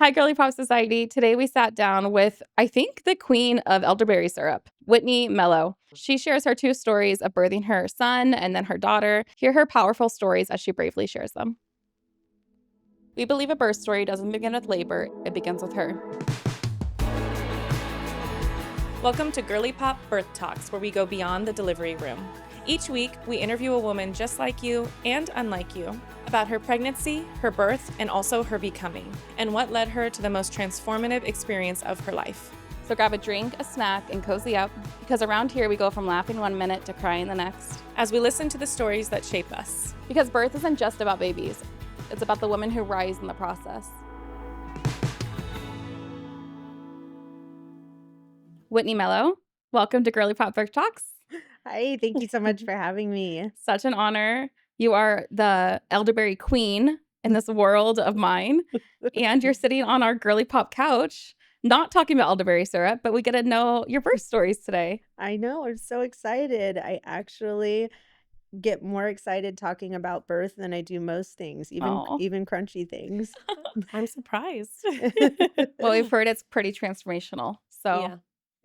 Hi, Girly Pop Society. Today we sat down with, I think, the queen of elderberry syrup, Whitney Mello. She shares her two stories of birthing her son and then her daughter. Hear her powerful stories as she bravely shares them. We believe a birth story doesn't begin with labor, it begins with her. Welcome to Girly Pop Birth Talks, where we go beyond the delivery room. Each week, we interview a woman just like you and unlike you about her pregnancy, her birth, and also her becoming, and what led her to the most transformative experience of her life. So grab a drink, a snack, and cozy up, because around here we go from laughing 1 minute to crying the next. As we listen to the stories that shape us. Because birth isn't just about babies, it's about the women who rise in the process. Whitney Mello, welcome to Girly Pop Birth Talks. Hi, thank you so much for having me. Such an honor. You are the elderberry queen in this world of mine. And you're sitting on our Girly Pop couch, not talking about elderberry syrup, but we get to know your birth stories today. I know, I'm so excited. I actually get more excited talking about birth than I do most things, even crunchy things. I'm surprised. Well, we've heard it's pretty transformational. So Yeah.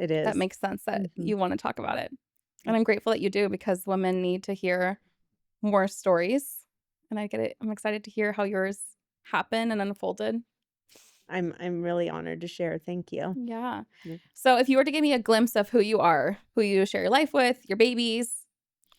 It is. that makes sense that you want to talk about it. And I'm grateful that you do, because women need to hear more stories. And I get it. I'm excited to hear how yours happened and unfolded. I'm really honored to share. Thank you. Yeah. Yeah. So if you were to give me a glimpse of who you are, who you share your life with, your babies,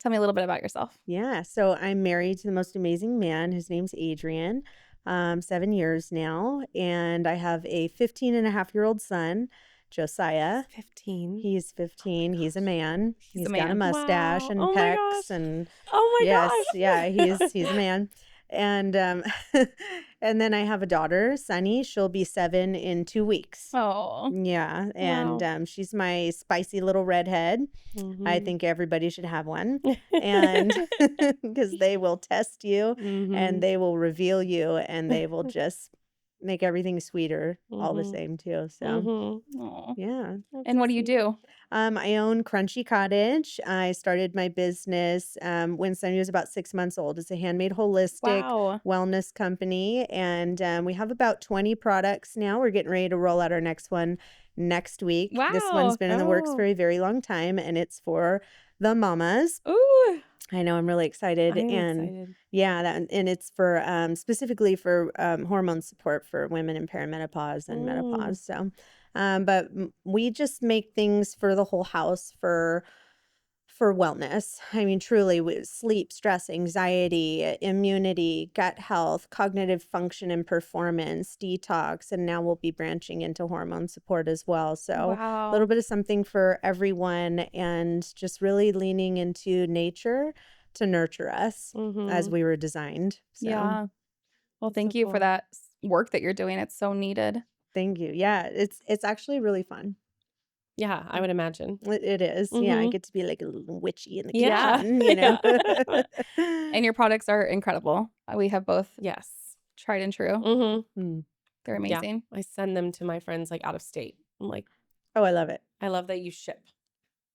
tell me a little bit about yourself. Yeah, so I'm married to the most amazing man. His name's Adrian. 7 years now, and I have a 15-and-a-half-year-old son, Josiah. 15. He's 15. He's a man. He's a He's man. got a mustache Wow. and Oh my pecs gosh. and Oh my yes, gosh. yeah, he's a man. And and then I have a daughter, Sunny. She'll be 7 in 2 weeks. Oh, Yeah, and Wow. she's my spicy little redhead. I think everybody should have one, and because they will test you and they will reveal you and they will just make everything sweeter all the same too. So aw. yeah. And what do you do? I own Crunchy Cottage. I started my business when Sunny was about 6 months old. It's a handmade holistic Wow. wellness company, and we have about 20 products now. We're getting ready to roll out our next one next week. This Wow. one's been in the works Oh. for a very long time, and it's for the mamas. Ooh. I know, I'm really excited. I'm and excited. yeah, and it's for specifically for hormone support for women in perimenopause and menopause. So but we just make things for the whole house for wellness. I mean, truly, sleep, stress, anxiety, immunity, gut health, cognitive function and performance, detox, and now we'll be branching into hormone support as well. So a little Wow. bit of something for everyone, and just really leaning into nature to nurture us as we were designed. So Yeah. Well, That's thank so you for cool. that work that you're doing. It's so needed. thank you. Yeah, it's actually really fun. Yeah, I would imagine. It is. Yeah, I Mhm. get to be like a little witchy in the Yeah. kitchen, you know. And your products are incredible. We have both Yes. tried and true. Mm-hmm. Mm. They're Yeah. amazing. I send them to my friends like out of state. I'm like, Oh, I love it. I love that you ship.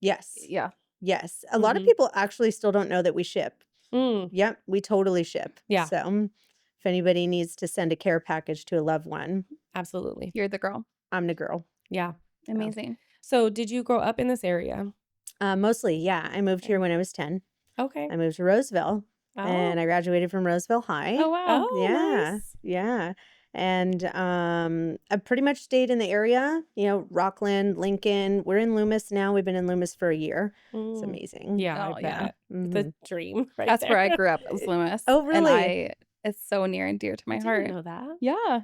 Yes. Yeah. Yes. A lot of Mhm. people actually still don't know that we ship. Mm. Yep, we totally ship. Yeah. So if anybody needs to send a care package to a loved one, Absolutely. You're the girl. I'm the girl. Yeah. Amazing. So did you grow up in this area? Mostly, yeah. I moved here when I was 10. Okay. I moved to Roseville, and I graduated from Roseville High. Oh, wow. Oh, Yeah, nice. yeah. And I pretty much stayed in the area, Rockland, Lincoln. We're in Loomis now. We've been in Loomis for a year. It's Mm. amazing. Yeah, Oh, I yeah. bet. Mhm. The dream right That's there. where I grew up, was Loomis. Oh, And really? it's so near and dear to my I heart. didn't know that. Yeah.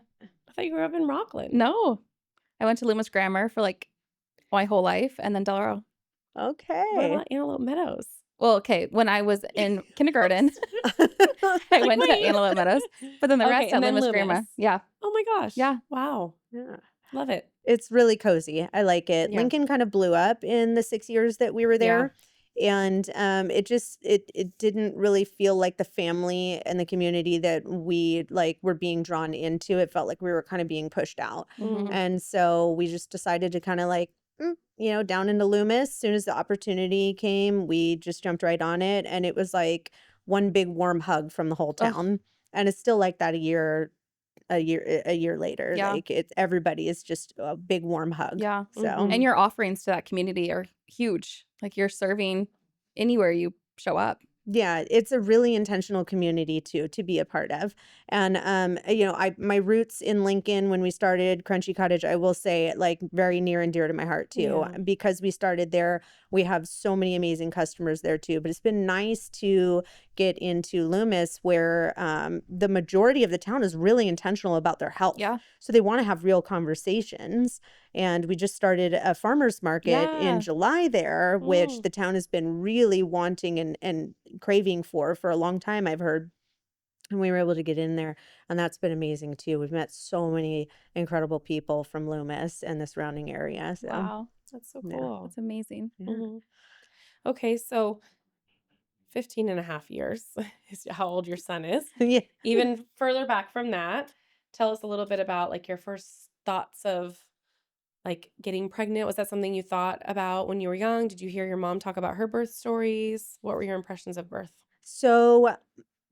I thought you grew up in Rockland. No. I went to Loomis Grammar for like my whole life, and then Delaro. What Okay. about Antelope Meadows? Well, okay, when I was in kindergarten, I Like, went to wait. Antelope Meadows, but then the Okay, rest and at then Loomis Grammar. Loomis. Yeah. Oh my gosh. Yeah. Wow. Yeah. Love it. It's really cozy. I like it. Yeah. Lincoln kind of blew up in the 6 years that we were there. And it didn't really feel like the family and the community that we were being drawn into. It felt like we were kind of being pushed out. Mhm. And so we just decided to kind of down into Loomis. As soon as the opportunity came, we just jumped right on it. And it was like one big warm hug from the whole Ugh. town. And it's still like that a year a year later. Yeah. Like everybody is just a big warm hug. Yeah. So And your offerings to that community are huge. Like you're serving anywhere you show up. yeah, it's a really intentional community too to be a part of. And my roots in Lincoln when we started Crunchy Cottage, I will say like very near and dear to my heart too. Yeah. Because we started there, we have so many amazing customers there too. But it's been nice to get into Loomis where the majority of the town is really intentional about their health. Yeah. So they want to have real conversations. And we just started a farmer's market in Yeah. July there, which Mm. the town has been really wanting and craving for a long time, I've heard. And we were able to get in there, and that's been amazing too. We've met so many incredible people from Loomis and the surrounding area. So Wow. That's so yeah, cool. That's amazing. yeah. Mhm. Okay, so 15 and a half years is how old your son is. Yeah. Even further back from that, tell us a little bit about like your first thoughts of like getting pregnant. Was that something you thought about when you were young? Did you hear your mom talk about her birth stories? What were your impressions of birth? So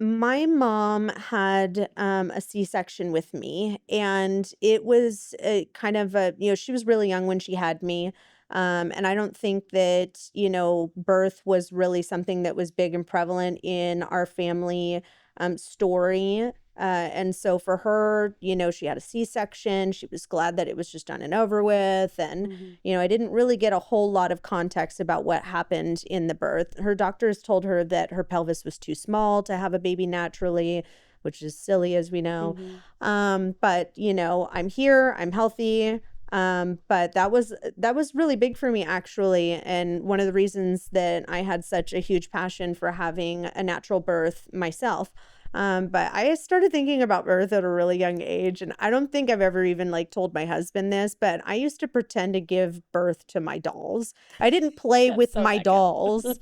my mom had a C-section with me, and it was a kind of she was really young when she had me. And I don't think that, birth was really something that was big and prevalent in our family story. And so for her, she had a C-section. She was glad that it was just done and over with. And Mhm. I didn't really get a whole lot of context about what happened in the birth. Her doctors told her that her pelvis was too small to have a baby naturally, which is silly as we know. Mhm. But I'm here, I'm healthy. But that was really big for me actually. And one of the reasons that I had such a huge passion for having a natural birth myself. But I started thinking about birth at a really young age, and I don't think I've ever even like told my husband this, but I used to pretend to give birth to my dolls. I didn't play That's with so my Becca. dolls.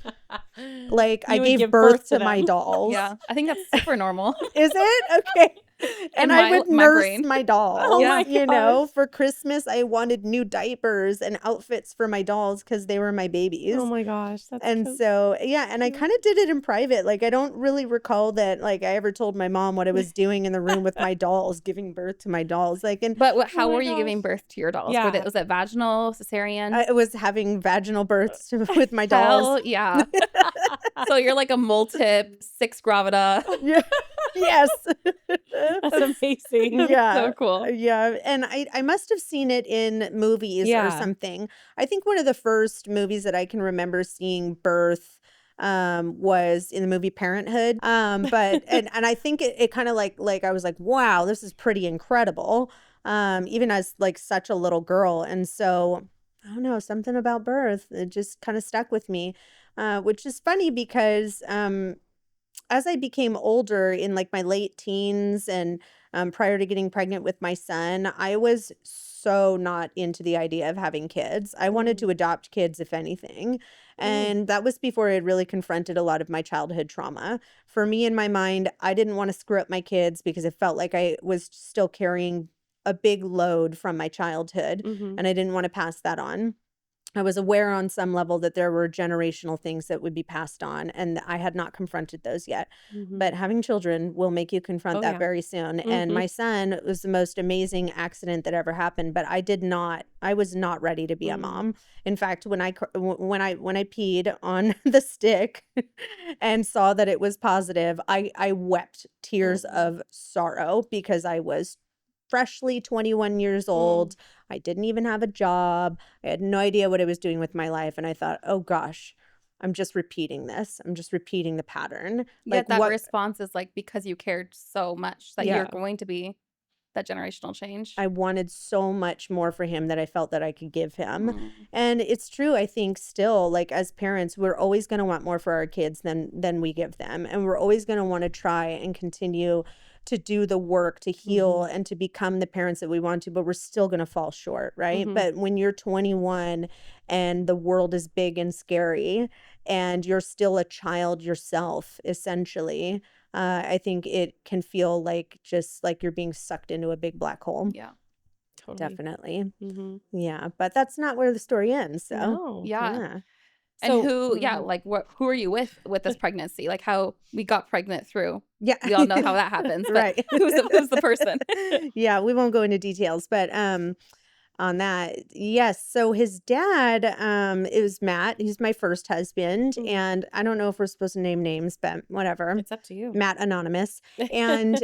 Like I You would gave give birth birth to to my them. dolls. Yeah. I think that's super normal Is it? Okay. in And I would my nurse brain. my Oh dolls. Yeah. my gosh. For Christmas, I wanted new diapers and outfits for my dolls because they were my Oh babies. my gosh, that's And so so, yeah, and I cute. kind of did it in private. Like, I don't really recall that, like, I ever told my mom what I was doing in the room with my dolls, giving birth to my dolls. Like, and But Oh how my were you gosh. giving birth to your dolls? Yeah. Was it vaginal, cesarean? I was having vaginal births with my dolls. Hell yeah. So you're like a multip, 6 gravida. Yeah. Yes. That's amazing. Yeah. So cool. Yeah. And I must have seen it in movies or Yeah. something. I think one of the first movies that I can remember seeing birth was in the movie Parenthood. But and I think it kind of like I was like, wow, this is pretty incredible. Even as like such a little girl. And so I don't know, something about birth, it just kind of stuck with me. Which is funny because as I became older in like my late teens and prior to getting pregnant with my son, I was so not into the idea of having kids. I wanted Mm. to adopt kids, if anything. Mm. And that was before I had really confronted a lot of my childhood trauma. For me, in my mind, I didn't want to screw up my kids because it felt like I was still carrying a big load from my childhood Mhm. and I didn't want to pass that on. I was aware on some level that there were generational things that would be passed on, and I had not confronted those yet. Mhm. But having children will make you confront Oh that yeah. very soon. And Mhm. my son was the most amazing accident that ever happened, but I was not ready to be a Mm. mom. In fact, when I peed on the stick and saw that it was positive, I wept tears Mm. of sorrow because I was freshly 21 years Mm. old. I didn't even have a job. I had no idea what I was doing with my life. And I thought, oh gosh, I'm just repeating this. I'm just repeating the pattern. Like Yet that what response is like because you cared so much that you're Yeah. going to be that generational change. I wanted so much more for him that I felt that I could give him. Mm. And it's true, I think still, like as parents, we're always going to want more for our kids than we give them. And we're always going to want to try and continue to do the work to heal Mhm. and to become the parents that we want to, but we're still going to fall short, right? Mhm. But when you're 21 and the world is big and scary and you're still a child yourself, essentially, I think it can feel like just like you're being sucked into a big black hole. Yeah. Totally. Definitely. Mhm. Yeah, but that's not where the story ends. So, No. Yeah. yeah. And So- who, like who are you with this pregnancy? Like how we got pregnant through. Yeah. We all know how that happens, but Right. who's the person? Yeah, we won't go into details, but on that, yes. So his dad, it was Matt. He's my first husband, and I don't know if we're supposed to name names, but whatever. It's up to you. Matt Anonymous. And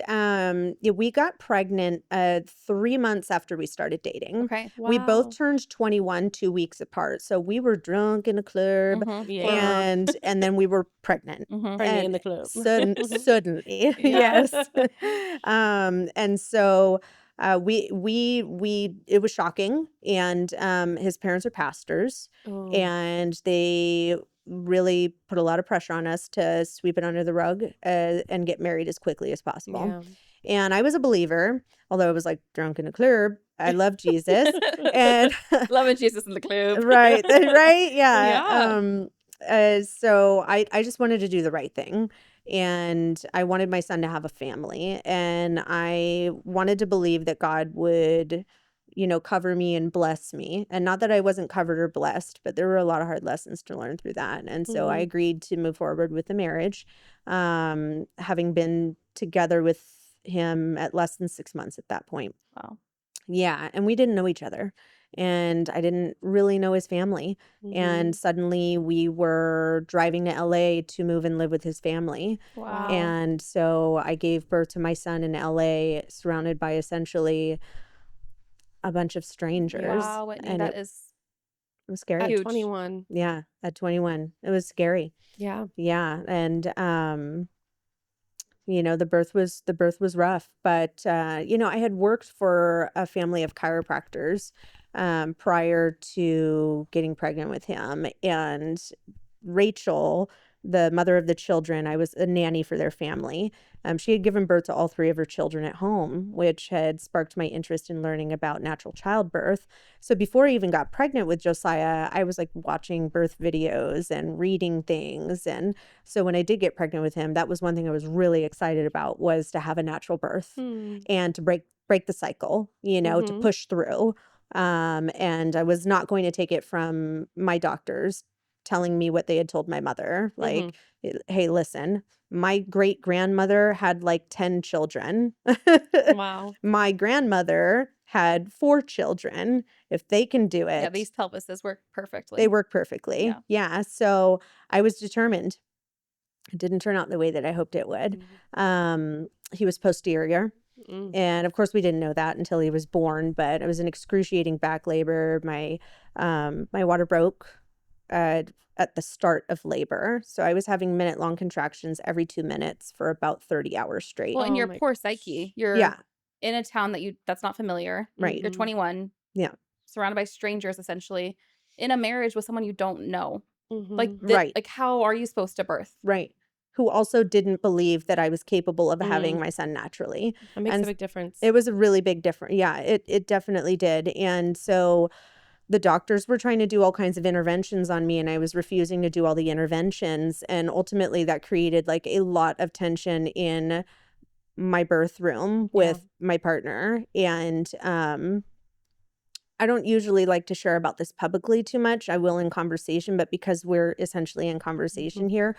yeah, we got pregnant 3 months after we started dating. Okay. We both Wow. turned 21 2 weeks apart. So we were drunk in a club, Mhm. Yeah. and then we were pregnant. Mhm. Pregnant in the club. Suddenly, Yeah. yes. And so we it was shocking, and his parents are pastors, Oh. and they really put a lot of pressure on us to sweep it under the rug and get married as quickly as possible. Yeah. And I was a believer, although I was like drunk in a club. I love Jesus, and Loving Jesus in the club. right, right, Yeah. so I just wanted to do the right thing, and I wanted my son to have a family, and I wanted to believe that God would, cover me and bless me. And not that I wasn't covered or blessed, but there were a lot of hard lessons to learn through that. And so I agreed to move forward with the marriage, having been together with him at less than 6 months at that point. Wow. Yeah, and we didn't know each other, and I didn't really know his family. And suddenly we were driving to LA to move and live with his family. Wow. And so I gave birth to my son in LA, surrounded by essentially a bunch of strangers. Wow, Whitney, And that it is was scary. At huge. 21. Yeah, at 21. It was scary. Yeah. Yeah, and the birth was rough, but I had worked for a family of chiropractors prior to getting pregnant with him, and Rachel, the mother of the children, I was a nanny for their family. She had given birth to all 3 of her children at home, which had sparked my interest in learning about natural childbirth. So before I even got pregnant with Josiah, I was like watching birth videos and reading things. And so when I did get pregnant with him, that was one thing I was really excited about, was to have a natural birth and to break the cycle, to push through. And I was not going to take it from my doctors telling me what they had told my mother. Like, hey, listen, my great grandmother had like 10 children. Wow. My grandmother had 4 children. If they can do it, Yeah, these pelvises work perfectly. they work perfectly. Yeah. So I was determined. It didn't turn out the way that I hoped it would. He was posterior. And of course, we didn't know that until he was born, but it was an excruciating back labor. My water broke at the start of labor. So I was having minute-long contractions every 2 minutes for about 30 hours straight. Well, and Oh your my poor gosh. psyche. You're Yeah. in a town that's not familiar. Right. You're 21. Yeah. Surrounded by strangers, essentially, in a marriage with someone you don't know. Like, Right. like how are you supposed to birth? Right. Who also didn't believe that I was capable of having my son naturally. That makes And a big difference. it was a really big difference. Yeah, it definitely did. And so the doctors were trying to do all kinds of interventions on me, and I was refusing to do all the interventions. And ultimately that created like a lot of tension in my birth room with my partner. And I don't usually like to share about this publicly too much. I will in conversation, but because we're essentially in conversation here,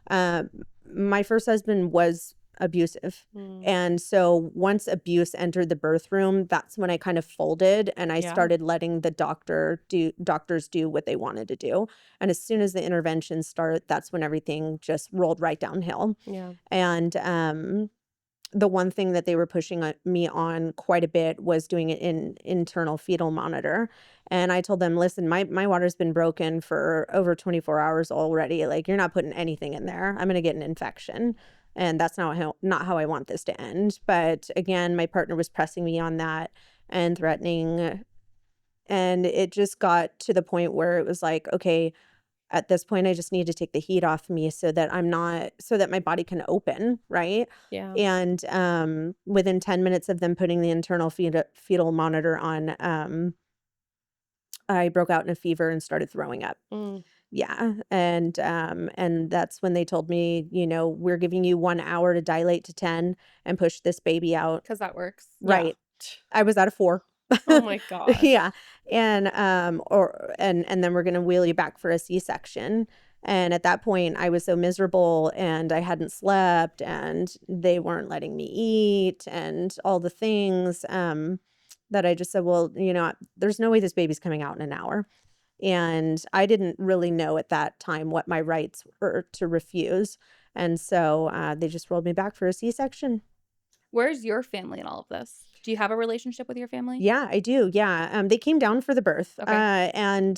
my first husband was abusive. And so once abuse entered the birth room, that's when I kind of folded, and I started letting the doctors do what they wanted to do. And as soon as the intervention started, that's when everything just rolled right downhill. Yeah. And the one thing that they were pushing me on quite a bit was doing an internal fetal monitor. And I told them, listen, my water's been broken for over 24 hours already. Like, you're not putting anything in there. I'm going to get an infection. And that's not how I want this to end. But again, my partner was pressing me on that and threatening. And it just got to the point where it was like, okay, at this point, I just need to take the heat off me so that my body can open, right? Yeah. And within 10 minutes of them putting the internal fetal monitor on, I broke out in a fever and started throwing up. Yeah. And that's when they told me, we're giving you 1 hour to dilate to 10 and push this baby out. Because that works. Right. I was at a 4. Oh my gosh. Yeah. And then we're going to wheel you back for a C-section. And at that point I was so miserable and I hadn't slept and they weren't letting me eat and all the things, that I just said, well, there's no way this baby's coming out in an hour. And I didn't really know at that time what my rights were to refuse. And so they just rolled me back for a C-section. Where's your family in all of this? Do you have a relationship with your family? Yeah, I do. Yeah. They came down for the birth, Okay. and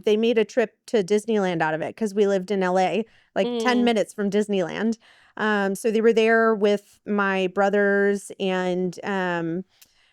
they made a trip to Disneyland out of it because we lived in LA, like 10 minutes from Disneyland. So they were there with my brothers and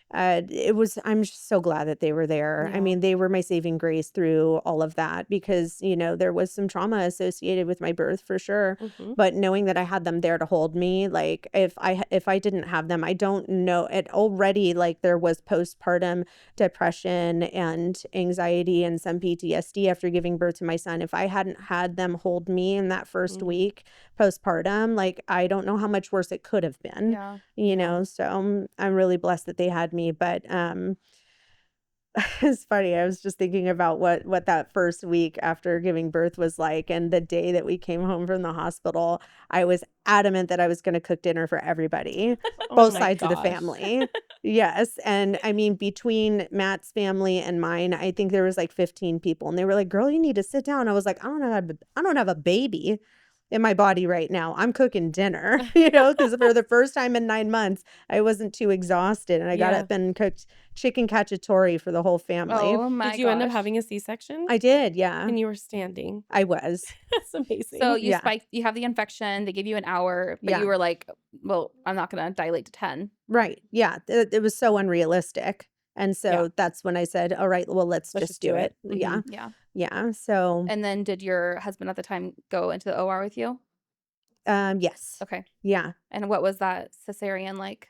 I'm just so glad that they were there. I Yeah. mean, they were my saving grace through all of that because, there was some trauma associated with my birth for sure. Mm-hmm. But knowing that I had them there to hold me, like if I didn't have them, I don't know it already, like there was postpartum depression and anxiety and some PTSD after giving birth to my son. If I hadn't had them hold me in that first week postpartum, like I don't know how much worse it could have been. Yeah. So I'm really blessed that they had me. But it's funny. I was just thinking about what that first week after giving birth was like, and the day that we came home from the hospital, I was adamant that I was going to cook dinner for everybody, both my sides of the gosh. family. Yes, and I mean between Matt's family and mine, I think there was like 15 people, and they were like, "Girl, you need to sit down." I was like, I don't have a baby in my body right now. I'm cooking dinner, because for the first time in 9 months, I wasn't too exhausted. And I got Yeah. up and cooked chicken cacciatore for the whole family. Oh my Did you end up gosh. having a C-section? I did, yeah. And you were standing. I was. That's amazing. So you Yeah. spiked, you have the infection, they give you an hour, but Yeah. you were like, well, I'm not going to dilate to 10. Right. Yeah. It was so unrealistic. And so Yeah. that's when I said, all right, well, let's Let's just do it. Yeah. Yeah. Yeah. So, And then did your husband at the time go into the OR with you? yes. Okay. Yeah. And what was that cesarean like?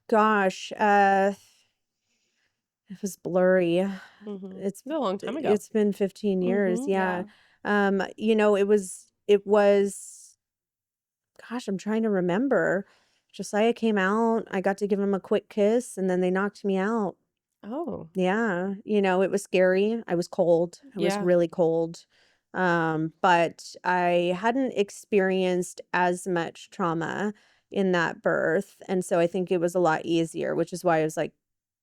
Gosh, it was blurry. It's a long time ago. It's been 15 years. Yeah. Yeah. It was, gosh, I'm trying to remember. Josiah came out. I got to give him a quick kiss and then they knocked me out. Oh. Yeah. It was scary. I was cold. I was Yeah. really cold. But I hadn't experienced as much trauma in that birth. And so I think it was a lot easier, which is why I was like,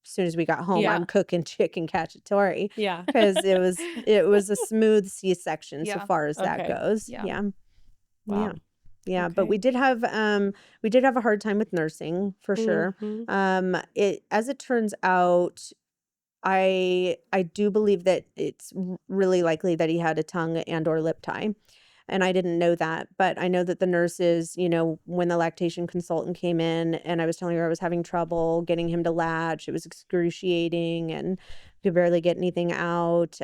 as soon as we got home, Yeah. I'm cooking chicken cacciatore Yeah. because it was a smooth C-section so Yeah. that goes. Yeah. Yeah. Wow. Yeah. Yeah, but Okay. we did have a hard time with nursing for sure. As it turns out, I do believe that it's really likely that he had a tongue and or lip tie. And I didn't know that, but I know that the nurses, when the lactation consultant came in and I was telling her I was having trouble getting him to latch, it was excruciating and could barely get anything out.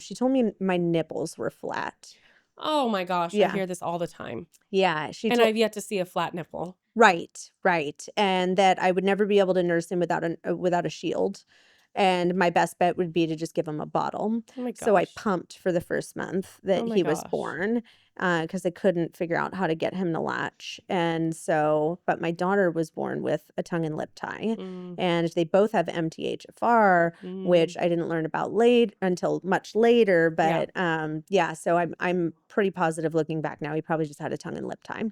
She told me my nipples were flat. Oh my gosh. I Yeah. hear this all the time. Yeah, And I've yet to see a flat nipple. right, and that I would never be able to nurse him without a shield. And my best bet would be to just give him a bottle. Oh my gosh. So I pumped for the first month that Oh my he was gosh. born because I couldn't figure out how to get him to latch. And so, but my daughter was born with a tongue and lip tie, and they both have MTHFR, which I didn't learn about until much later. But yeah, so I'm pretty positive looking back now. He probably just had a tongue and lip tie.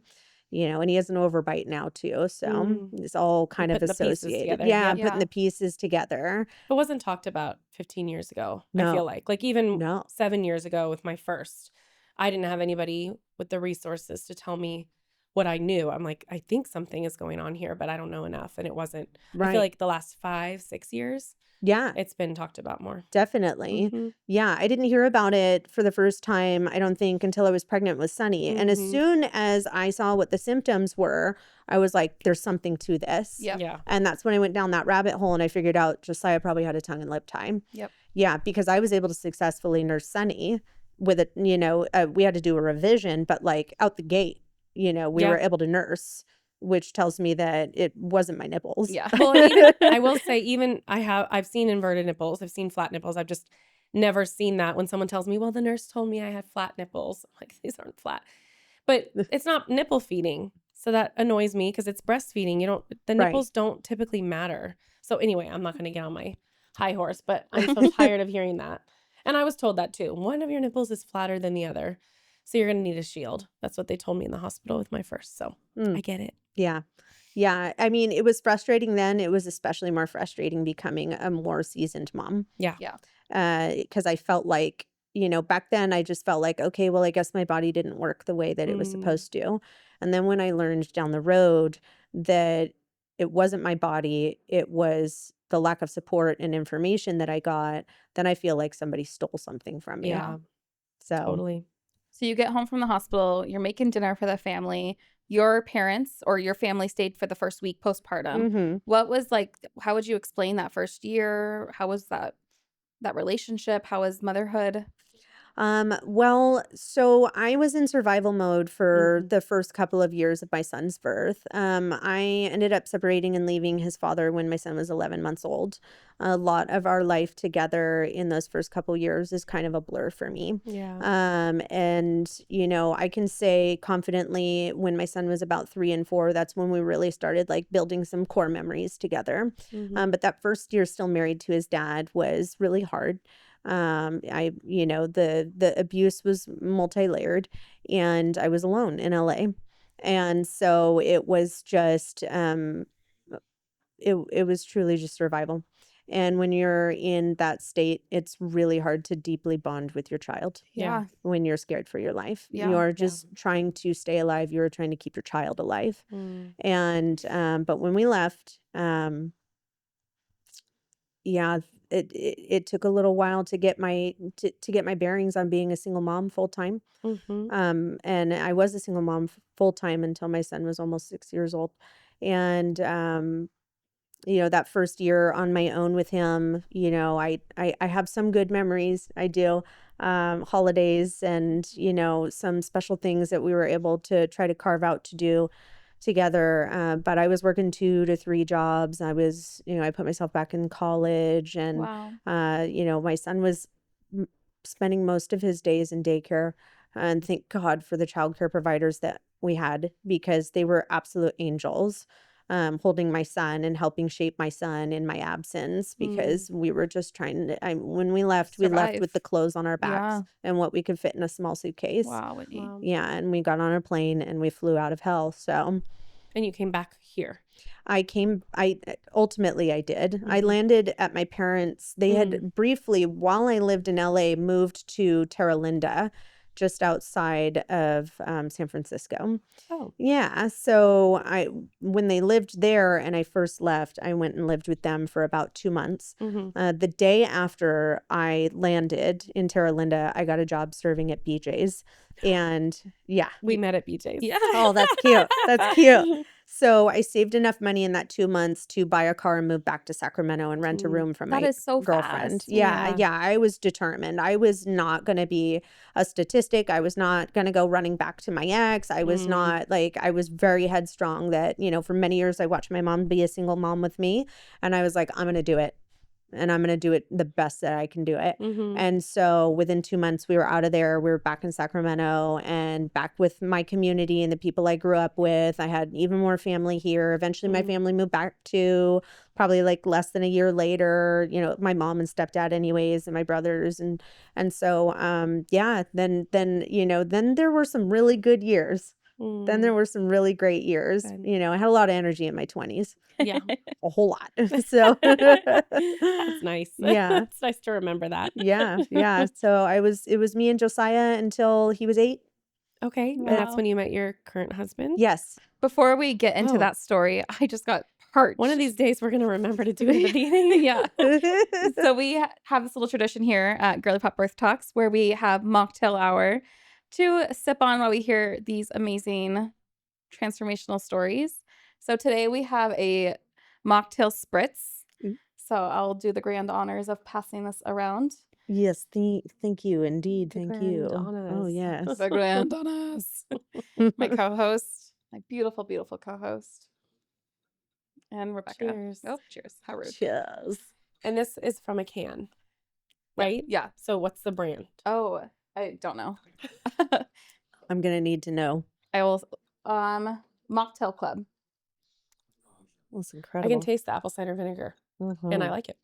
And he has an overbite now too. So it's all kind of putting the pieces associated. together. Yeah, Yep. putting the pieces together. It wasn't talked about 15 years ago, I No. feel like. Like even No. 7 years ago with my first, I didn't have anybody with the resources to tell me what I knew. I'm like, I think something is going on here, but I don't know enough. And it wasn't. I Right. feel like the last 5-6 years, Yeah, it's been talked about more. definitely. Yeah, I didn't hear about it for the first time, I don't think, until I was pregnant with Sunny. And as soon as I saw what the symptoms were, I was like, there's something to this. Yep. Yeah. And that's when I went down that rabbit hole and I figured out Josiah probably had a tongue and lip tie. Yep. Yeah, because I was able to successfully nurse Sunny with it. We had to do a revision, but like out the gate, we were able to nurse, which tells me that it wasn't my nipples. Yeah. Well, even, I will say, even I've seen inverted nipples. I've seen flat nipples. I've just never seen that when someone tells me, well, the nurse told me I had flat nipples. I'm like, these aren't flat. But it's not nipple feeding. So that annoys me because it's breastfeeding. The nipples don't typically matter. So anyway, I'm not going to get on my high horse, but I'm so tired of hearing that. And I was told that too. One of your nipples is flatter than the other. So you're going to need a shield. That's what they told me in the hospital with my first. So I get it. Yeah. Yeah. I mean, it was frustrating then. It was especially more frustrating becoming a more seasoned mom. Yeah. Because I felt like, back then I just felt like, okay, well, I guess my body didn't work the way that it was supposed to. And then when I learned down the road that it wasn't my body, it was the lack of support and information that I got, then I feel like somebody stole something from me. Yeah. So Totally. So you get home from the hospital, you're making dinner for the family. Your parents or your family stayed for the first week postpartum. mhm. What was like, how would you explain that first year? How was that relationship? How was motherhood? Well, so I was in survival mode for Mhm. the first couple of years of my son's birth. I ended up separating and leaving his father when my son was 11 months old. A lot of our life together in those first couple years is kind of a blur for me. Yeah. And I can say confidently when my son was about 3 and 4, that's when we really started like building some core memories together. Mhm. But that first year still married to his dad was really hard. The abuse was multi-layered, and I was alone in LA. And so it was just it was truly just survival. And when you're in that state, it's really hard to deeply bond with your child Yeah. when you're scared for your life. Yeah. You're just trying to stay alive. You're trying to keep your child alive. Mm. And but when we left, yeah, it took a little while to get my bearings on being a single mom full time. Mhm. And I was a single mom full time until my son was almost 6 years old. And that first year on my own with him, I have some good memories. I do. Holidays and some special things that we were able to try to carve out to do together. But I was working 2 to 3 jobs. I put myself back in college, and Wow. my son was spending most of his days in daycare. And thank God for the childcare providers that we had, because they were absolute angels, holding my son and helping shape my son in my absence, because we were just trying to, when we left with Survive. the clothes on our backs Yeah. and what we could fit in a small suitcase. Wow, Whitney. Wow. Yeah, and we got on a plane and we flew out of hell. So And you came back here. ultimately I did. I landed at my parents'. They had briefly, while I lived in LA, moved to Terra Linda, just outside of San Francisco. Oh. Yeah. So when they lived there and I first left, I went and lived with them for about 2 months. The day after I landed in Terra Linda, I got a job serving at BJ's. And yeah. We met at BJ's. Yeah. Oh, that's cute. That's cute. So I saved enough money in that 2 months to buy a car and move back to Sacramento and rent a room from That my is so girlfriend. fast. Yeah. I was determined. I was not going to be a statistic. I was not going to go running back to my ex. I was not I was very headstrong that, for many years I watched my mom be a single mom with me. And I was like, I'm going to do it. And I'm going to do it the best that I can do it. And so within 2 months, we were out of there. We were back in Sacramento and back with my community and the people I grew up with. I had even more family here. Eventually, my family moved back to probably like less than a year later, my mom and stepdad anyways, and my brothers. And so, then there were some really good years. Then there were some really great years. Good. I had a lot of energy in my 20s. Yeah. A whole lot. So That's nice. Yeah. It's nice to remember that. Yeah. So it was me and Josiah until he was 8. Okay. And Wow. that's when you met your current husband? Yes. Before we get into Oh. that story, I just got parched. One of these days we're going to remember to do it at the beginning. Yeah. So we have this little tradition here at Girly Pop Birth Talks where we have mocktail hour to sip on while we hear these amazing transformational stories. So today we have a mocktail spritz. So I'll do the grand honors of passing this around. Yes. Thank you. Indeed. The Thank grand you. honors. Oh, yes. The grand honors. My co-host, my beautiful, beautiful co-host. And Rebecca. Cheers. Oh, cheers. How rude. Cheers. And this is from a can, right? Yeah. So what's the brand? Oh, I don't know. I'm going to need to know. I will, Mocktail Club. That's I incredible. can taste the apple cider vinegar. and I like it.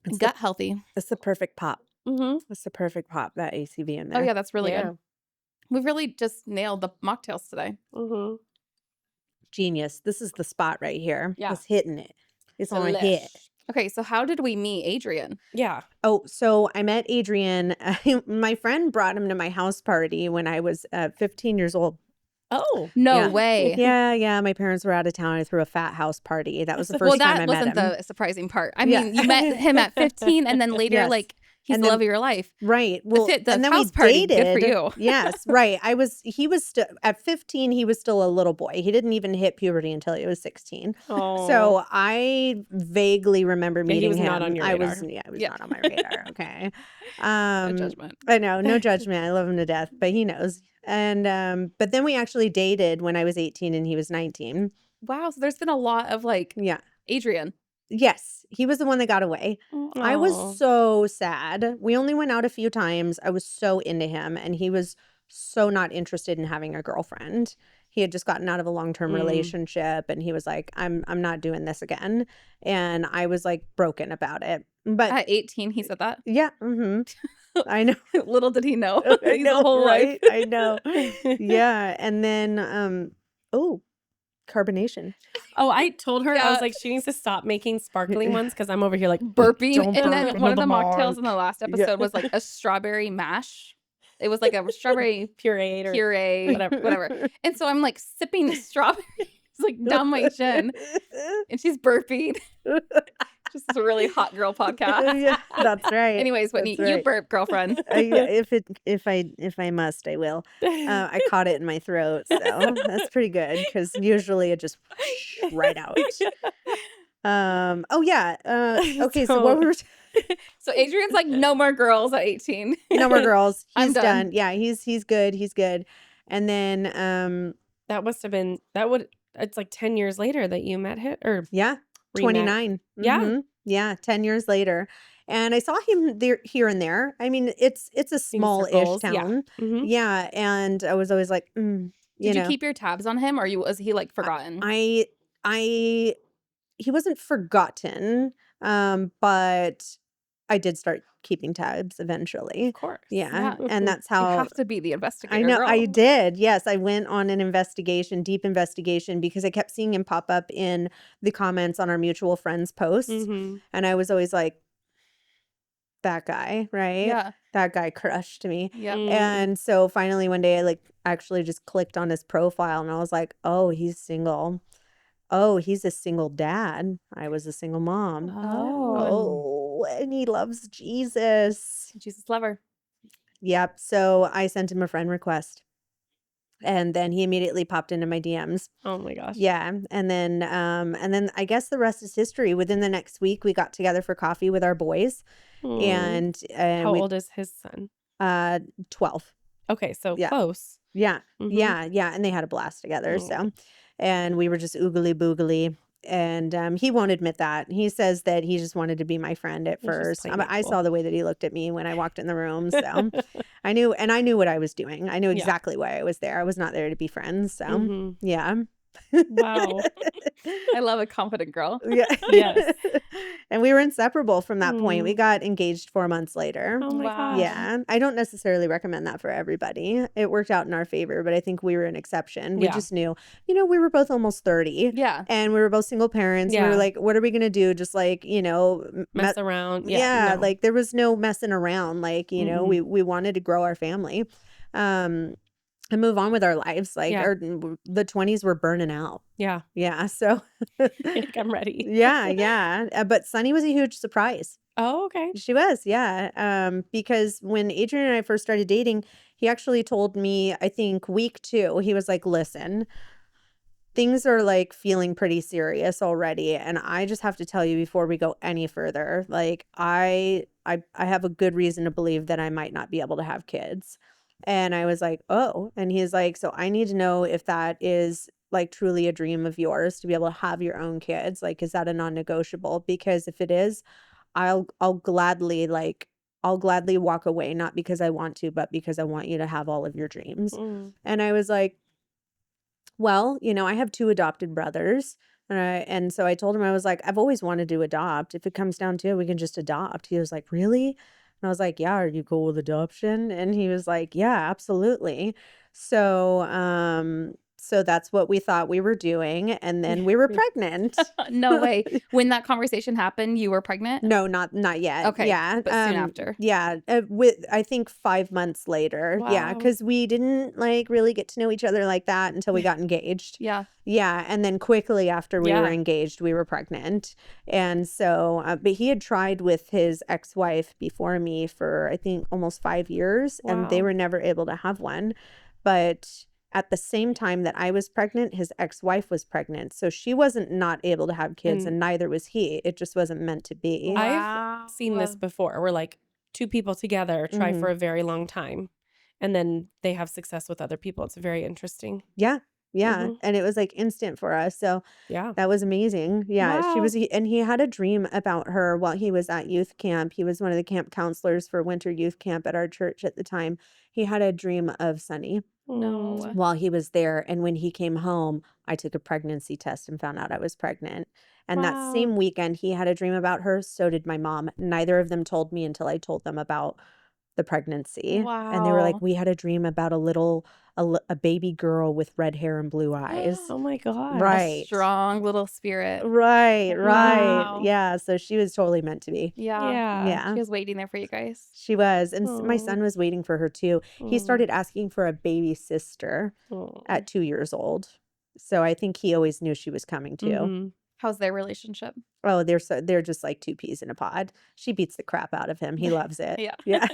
It's Gut healthy. It's the perfect pop. Mm-hmm. It's the perfect pop, that ACV in there. Oh, yeah, that's really Yeah. good. We've really just nailed the mocktails today. Mm-hmm. Genius. This is the spot right here. Yeah. It's hitting it. It's on a hit. Delish. Okay, so how did we meet Adrian? Yeah. Oh, so I met Adrian. My friend brought him to my house party when I was 15 years old. Oh. No Yeah. way. Yeah. My parents were out of town. I threw a fat house party. That was the Well, first time I that met wasn't him. the surprising part. I Yeah. mean, you met him at 15 and then later, Yes. like, he's And the then- love of your life. Right. Well, the and then we house party, dated. good for you. Yes, right. He was still at 15. He was still a little boy. He didn't even hit puberty until he was 16. Oh. So I vaguely remember Yeah, he meeting was him. not on your I radar. was, yeah, I was Yeah. not on my radar. Okay. No judgment. I know, no judgment. I love him to death, but he knows. And but then we actually dated when I was 18 and he was 19. Wow, so there's been a lot of like Yeah. Adrian. Yes, he was the one that got away. I Aw. was so sad. We only went out a few times. I was so into him, and he was so not interested in having a girlfriend. He had just gotten out of a long-term relationship, and he was like, I'm not doing this again. And I was like broken about it. But At 18, he said that. yeah, I know. Little did he know. I He's know, a whole right? life. I know. Yeah, and then carbonation. Oh, I told her, I Yeah. was like, she needs to stop making sparkling ones because I'm over here like Burping. Don't And burp then into one of the the mocktails mic. in the last episode was like a strawberry mash. It was like a strawberry pureed or puree, whatever. And so I'm like sipping strawberries like down my chin, and she's burping. Just a really hot girl podcast. Yeah, that's right. Anyways, Whitney, That's you right. burp, girlfriend. If I must, I will. I caught it in my throat, so that's pretty good because usually it just right out. Oh yeah. Okay, so what were So Adrian's like, no more girls at 18. no more girls. I'm He's done. done. Yeah, he's good. He's good. And then that must have been it's like 10 years later that you met him or yeah, re-met. 29. Yeah. Mhm. Yeah, 10 years later. And I saw him there here and there. I mean, it's a small-ish circles, yeah. town. Mhm. Yeah, and I was always like, Did you know. keep your tabs on him, or was he like forgotten? He wasn't forgotten, but I did start keeping tabs eventually. Of course. Yeah, and You that's how have to be the investigator. I know girl. I did. Yes, I went on an deep investigation, because I kept seeing him pop up in the comments on our mutual friends' posts, Mhm. and I was always like, that guy, right? Yeah. That guy crushed me. Yep. Mm. And so finally one day I like actually just clicked on his profile and I was like, oh, he's single. Oh, he's a single dad. I was a single mom. Oh. Oh, and he loves Jesus. Jesus lover. Yep. So I sent him a friend request. And then he immediately popped into my DMs. Oh my gosh. Yeah. And then I guess the rest is history. Within the next week, we got together for coffee with our boys. Mm. And How old is his son? 12. Okay, so Yeah. close. Yeah. Mhm. Yeah. And they had a blast together. Mm. So, and we were just oogly boogly. And he won't admit that. He says that he just wanted to be my friend at He's just first. playing it I cool. saw the way that he looked at me when I walked in the room. So I knew what I was doing. I knew Yeah. exactly why I was there. I was not there to be friends. So Mhm. yeah. Wow. I love a confident girl. Yeah. Yes. And we were inseparable from that point. We Mm. got engaged 4 months later. Oh my Wow. gosh. Yeah. I don't necessarily recommend that for everybody. It worked out in our favor, but I think we were an exception. We Yeah. just knew, we were both almost 30 Yeah. and we were both single parents. We Yeah. were like, what are we going to do? Just like, Mess around. yeah, Yeah. no. like there was no messing around. Like, Mhm. we wanted to grow our family. And move on with our lives. Like Yeah. the 20s were burning out. Yeah. Yeah. So Like, I'm ready. yeah. But Sunny was a huge surprise. Oh, okay. She was, yeah. Because when Adrian and I first started dating, he actually told me, I think week 2, he was like, listen, things are like feeling pretty serious already. And I just have to tell you before we go any further, like I have a good reason to believe that I might not be able to have kids. And I was like, oh, and he's like, so I need to know if that is like truly a dream of yours to be able to have your own kids. Like, is that a non-negotiable? Because if it is, I'll gladly walk away, not because I want to, but because I want you to have all of your dreams. Mm. And I was like, well, I have 2 adopted brothers. And so I told him, I was like, I've always wanted to adopt. If it comes down to it, we can just adopt. He was like, really? And I was like, yeah, are you cool with adoption? And he was like, yeah, absolutely. So that's what we thought we were doing. And then we were pregnant. No way. When that conversation happened, you were pregnant? No, not yet. Okay, Yeah. but soon after. Yeah. I think 5 months later. Yeah. Wow. Because we didn't like really get to know each other like that until we got engaged. Yeah. Yeah. And then quickly after we were Yeah. engaged, we were pregnant. And so, but he had tried with his ex-wife before me for, I think, almost 5 years, and they Wow. were never able to have one. But at the same time that I was pregnant, his ex-wife was pregnant. So she wasn't not able to have kids, and neither was he. It just wasn't meant to be. I've seen this before where like two people together try Mhm. for a very long time and then they have success with other people. It's very interesting. Yeah. Yeah. Mhm. And it was like instant for us. So Yeah. that was amazing. Yeah. She Wow. was, and he had a dream about her while he was at youth camp. He was one of the camp counselors for winter youth camp at our church at the time. He had a dream of Sunny No. Mm. while he was there. And when he came home, I took a pregnancy test and found out I was pregnant. And that Wow. same weekend, he had a dream about her. So did my mom. Neither of them told me until I told them about the pregnancy. And they were like, Wow. we had a dream about a baby girl with red hair and blue eyes. Oh my gosh. Right. Strong little spirit. Right. Wow. Yeah. So she was totally meant to be. Yeah. Yeah. Yeah. She was waiting there for you guys. She was. And my Aw. son was waiting for her too. He started asking for a baby sister Aw. at 2 years old. So I think he always knew she was coming too. Mhm. How's their relationship? Oh, they're just like two peas in a pod. She beats the crap out of him. He loves it. Yeah. Yeah.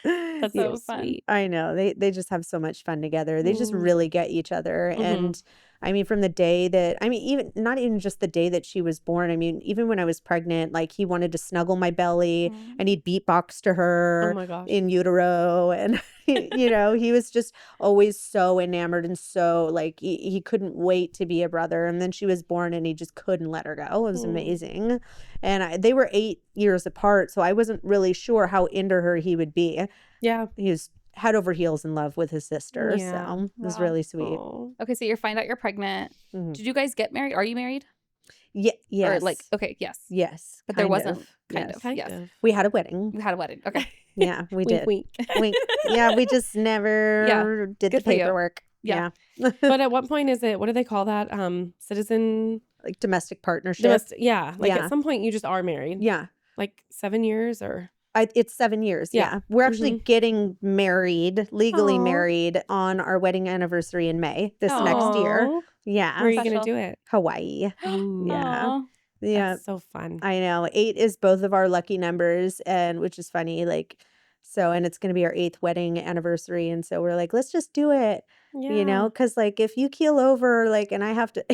That's So so fun. sweet. I know. They just have so much fun together. They just Mm. really get each other. Mhm. And I mean, from the day that, I mean, even not even just the day that she was born. I mean, even when I was pregnant, like he wanted to snuggle my belly Mm. and he'd beatbox to Oh her my gosh. in utero. And, he was just always so enamored and so like he couldn't wait to be a brother. And then she was born and he just couldn't let her go. It was Mm. amazing. And they were 8 years apart. So I wasn't really sure how into her he would be. Yeah. He was head over heels in love with his sister. Yeah. So it was Wow. really sweet. Aw. Okay, so you find out you're pregnant. Mhm. Did you guys get married? Are you married? Yeah. Yes. Or like, okay, yes. Yes. But there kind wasn't. of. Kind Yes. of. Kind Yes. of. We had a wedding. You had a wedding. Okay. Yeah, we Wink, did. wink. Wink. Yeah, we just never did the Good for you. paperwork. Yeah. Yeah. But at what point is it, what do they call that? Citizen Like domestic partnership. yeah. Like Yeah. at some point you just are married. Yeah. Like 7 years or It's 7 years. Yeah. Yeah. We're actually getting married, legally Aw. married on our wedding anniversary in May this next year. Aw. Yeah. Where are you gonna Special. do it? Hawaii. Ooh. Yeah. Aw. Yeah. That's so fun. I know. 8 is both of our lucky numbers, and which is funny. Like, so, and it's going to be our 8th wedding anniversary. And so we're like, let's just do it, Yeah. because like if you keel over, like, and I have to,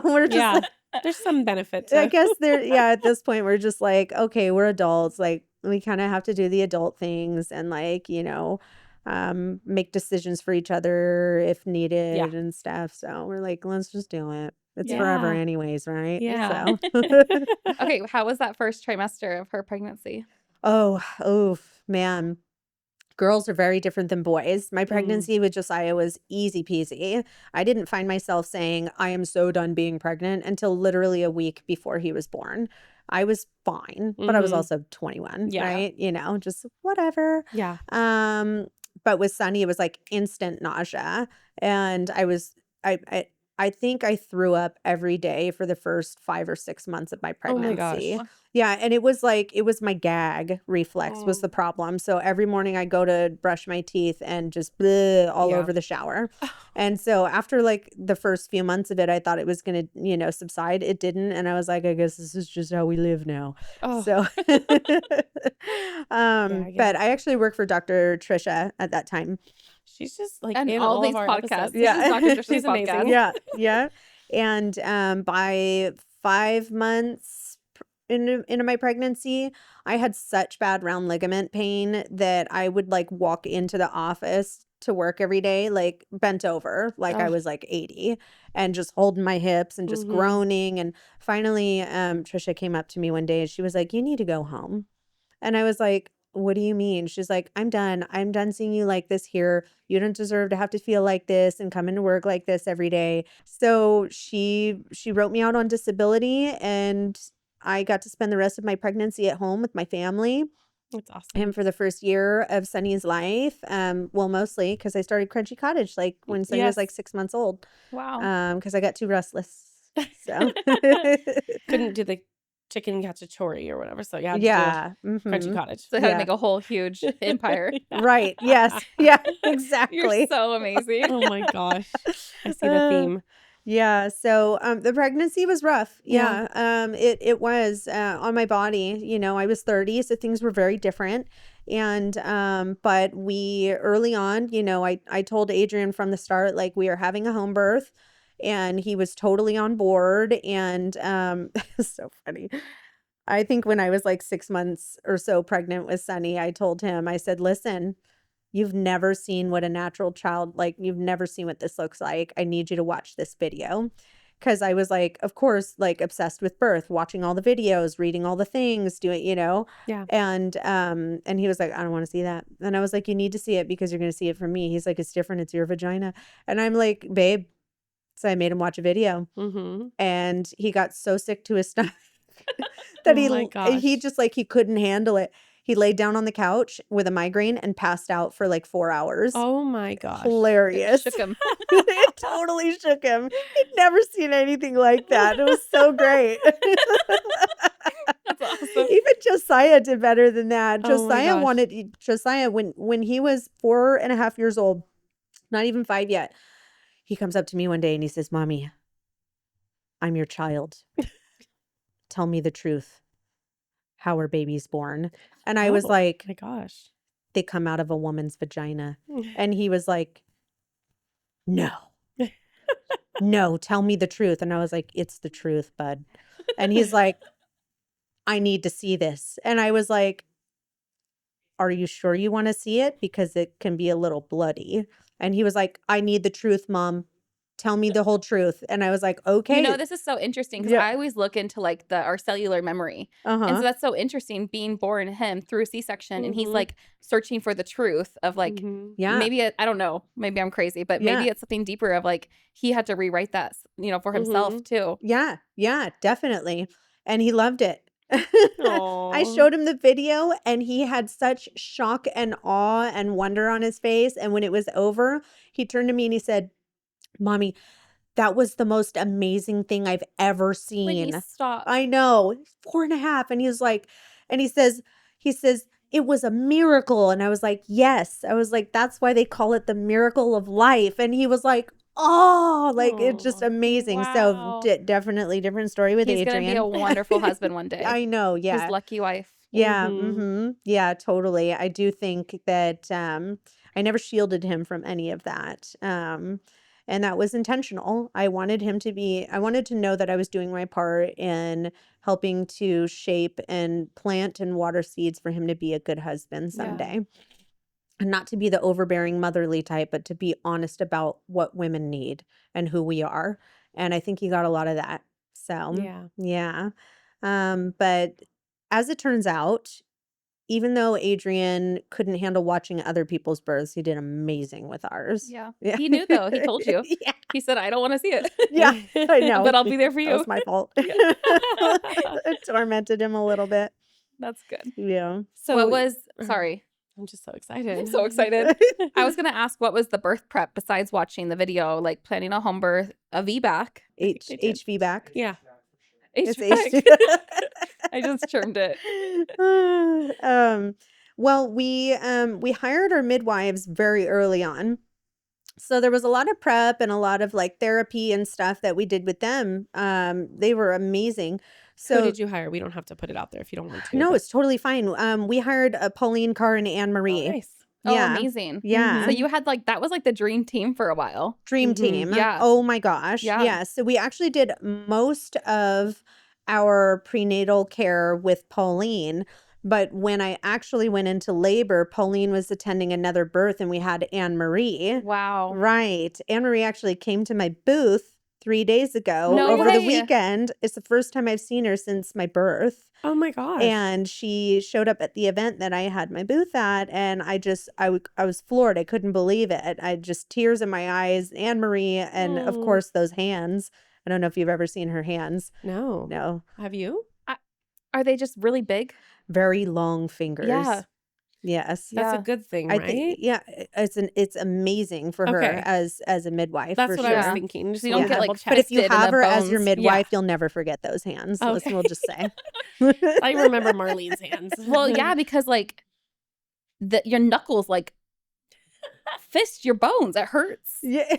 we're just, Yeah. like, There's some benefit to I guess at this point, we're just like, okay, we're adults. Like, we kind of have to do the adult things and like, make decisions for each other if needed and stuff. So we're like, let's just do it. It's forever Yeah. anyways, right? Yeah. So. Okay, how was that first trimester of her pregnancy? Oh, man. Girls are very different than boys. My pregnancy with Josiah was easy peasy. I didn't find myself saying, I am so done being pregnant until literally a week before he was born. I was fine, but I was Mhm. also 21, Yeah. right? Just whatever. Yeah. But with Sunny, it was like instant nausea. And I think I threw up every day for the first 5 or 6 months of my Oh my pregnancy. gosh. Yeah, and it was my gag reflex was the problem. So every morning I go to brush my teeth and just bleh, all Yeah. over the shower. And so after like the first few months of it, I thought it was going to, subside. It didn't. And I was like, I guess this is just how we live now. Oh. So, I get but it. I actually worked for Dr. Trisha at that time. She's just like And in all all these of our podcasts. episodes. This is Dr. Trisha's She's amazing. podcast. Yeah, yeah. And by 5 months into my pregnancy, I had such bad round ligament pain that I would like walk into the office to work every day, like bent over, like I Ugh. was like 80 and just holding my hips and just Mhm. groaning. And finally, Trisha came up to me one day and she was like, you need to go home. And I was like, what do you mean? She's like, I'm done. I'm done seeing you like this here. You don't deserve to have to feel like this and come into work like this every day. So she wrote me out on disability, and I got to spend the rest of my pregnancy at home with my family. That's awesome. And for the first year of Sunny's life, well, mostly because I started Crunchy Cottage like when Sunny was like 6 months old. Wow. Because I got too restless. So Couldn't do the chicken cacciatore or whatever, so you had to yeah. do Crunchy Cottage. So I had to Yeah. make a whole huge empire. Right. Yes. Yeah, You're exactly. so amazing. Oh my gosh. I see the theme. Yeah. So the pregnancy was rough. Yeah. Yeah. It was on my body. You know, I was 30, so things were very different. And but we early on, you know, I told Adrian from the start, like, we are having a home birth, and he was totally on board. And it's so funny. I think when I was like 6 months or so pregnant with Sunny, I told him, I said, listen, you've never seen what a natural child, like, you've never seen what this looks like. I need you to watch this video. Because I was like, of course, like obsessed with birth, watching all the videos, reading all the things, doing, you know. Yeah. And he was like, I don't want to see that. And I was like, you need to see it because you're going to see it from me. He's like, it's different. It's your vagina. And I'm like, babe. So I made him watch a video, Mm-hmm. and he got so sick to his stomach that Oh my gosh. he just like, he couldn't handle it. He laid down on the couch with a migraine and passed out for like 4 hours. Oh my gosh. Hilarious. Shook him. It totally shook him. He'd never seen anything like that. It was so great. That's awesome. Even Josiah did better than that. Oh my gosh. Josiah, when he was 4.5 years old, not even 5 yet, he comes up to me one day and he says, Mommy, I'm your child. Tell me the truth. How are babies born? And I was Oh like, my gosh. they come out of a woman's vagina. And he was like, no. No, tell me the truth. And I was like, it's the truth, bud. And he's like, I need to see this. And I was like, are you sure you want to see it? Because it can be a little bloody. And he was like, I need the truth, Mom. Tell me the whole truth. And I was like, okay. You know, this is so interesting because Yeah. I always look into like our cellular memory. And so Uh-huh. that's so interesting being born him through C-section and he's Mhm. like searching for the truth of like Mhm. Yeah. maybe I don't know, maybe I'm crazy, but Yeah. maybe it's something deeper of like he had to rewrite that, you know, for himself too. Yeah. Yeah, definitely. And he loved it. I Aw. showed him the video, and he had such shock and awe and wonder on his face. And when it was over, he turned to me and he said, Mommy, that was the most amazing thing I've ever Whitney, seen. stop. I know. 4.5. And he was like, and he says, it was a miracle. And I was like, yes. I was like, that's why they call it the miracle of life. And he was like, oh, like, it's just Aw. amazing. Wow. So definitely different story with He's Adrian. gonna be a wonderful husband one day. I know. His Yeah. lucky wife. Yeah. Mhm. Mm-hmm. Yeah, totally. I do think that I never shielded him from any of that. And that was intentional. I wanted to know that I was doing my part in helping to shape and plant and water seeds for him to be a good husband Yeah. someday. And not to be the overbearing motherly type, but to be honest about what women need and who we are. And I think he got a lot of that. So, Yeah. yeah. But as it turns out, even though Adrian couldn't handle watching other people's births, he did amazing with ours. Yeah. Yeah. He knew though. He told you. Yeah. He said, I don't want to see it. Yeah, I know. But I'll be there for That you. was my fault. Yeah. It tormented him a little bit. That's good. Yeah. So What was, sorry, I'm just so excited. I'm so excited. I was going to ask, what was the birth prep besides watching the video, like planning a home birth, a VBAC? HV back. Yeah. It's HVAC. HV. I just termed it. Well, we hired our midwives very early on. So there was a lot of prep and a lot of like therapy and stuff that we did with them. They were amazing. So Who did you hire? We don't have to put it out there if you don't want to. no, but- it's totally fine. We hired Pauline Carr and Anne Marie. Oh, nice. Oh, Yeah. amazing. Yeah. So you had like, that was like the dream team for a while. Dream Mhm. team. Yeah. Oh my gosh. Yeah. Yeah. So we actually did most of our prenatal care with Pauline. But when I actually went into labor, Pauline was attending another birth and we had Anne Marie. Wow. Right. Anne Marie actually came to my booth 3 days ago No over the way. weekend. It's the first time I've seen her since my birth. Oh my gosh. And she showed up at the event that I had my booth at, and I was floored. I couldn't believe it. I just tears in my eyes. Anne Marie, and of course those hands. I don't know if you've ever seen her hands. No. No, Have you? Are they just really big? very long fingers. Yeah. Yes. That's Yeah. a good thing, I right? think it's amazing for her Okay. as a midwife. That's for what sure. I was Yeah. thinking. Just So you wanna don't get, like, double check. But if you twisted in have the her as your bones. midwife, you'll never forget those hands. Okay. We'll just say. I remember Marlene's hands. Well, yeah, because like your knuckles like fist your bones. It hurts. Yeah.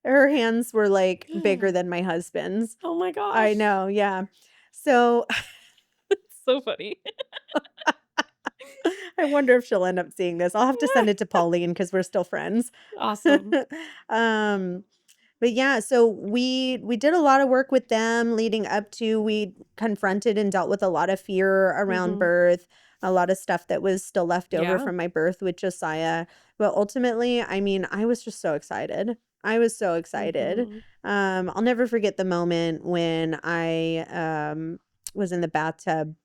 Her hands were like bigger than my husband's. Oh my gosh. I know, yeah. So It's so funny. I wonder if she'll end up seeing this. I'll have to send it to Pauline because we're still friends. Awesome. But yeah, so we did a lot of work with them leading up to, we confronted and dealt with a lot of fear around Mhm. birth, a lot of stuff that was still left over Yeah. from my birth with Josiah. But ultimately, I mean, I was just so excited. I was so excited. Mhm. I'll never forget the moment when I was in the bathtub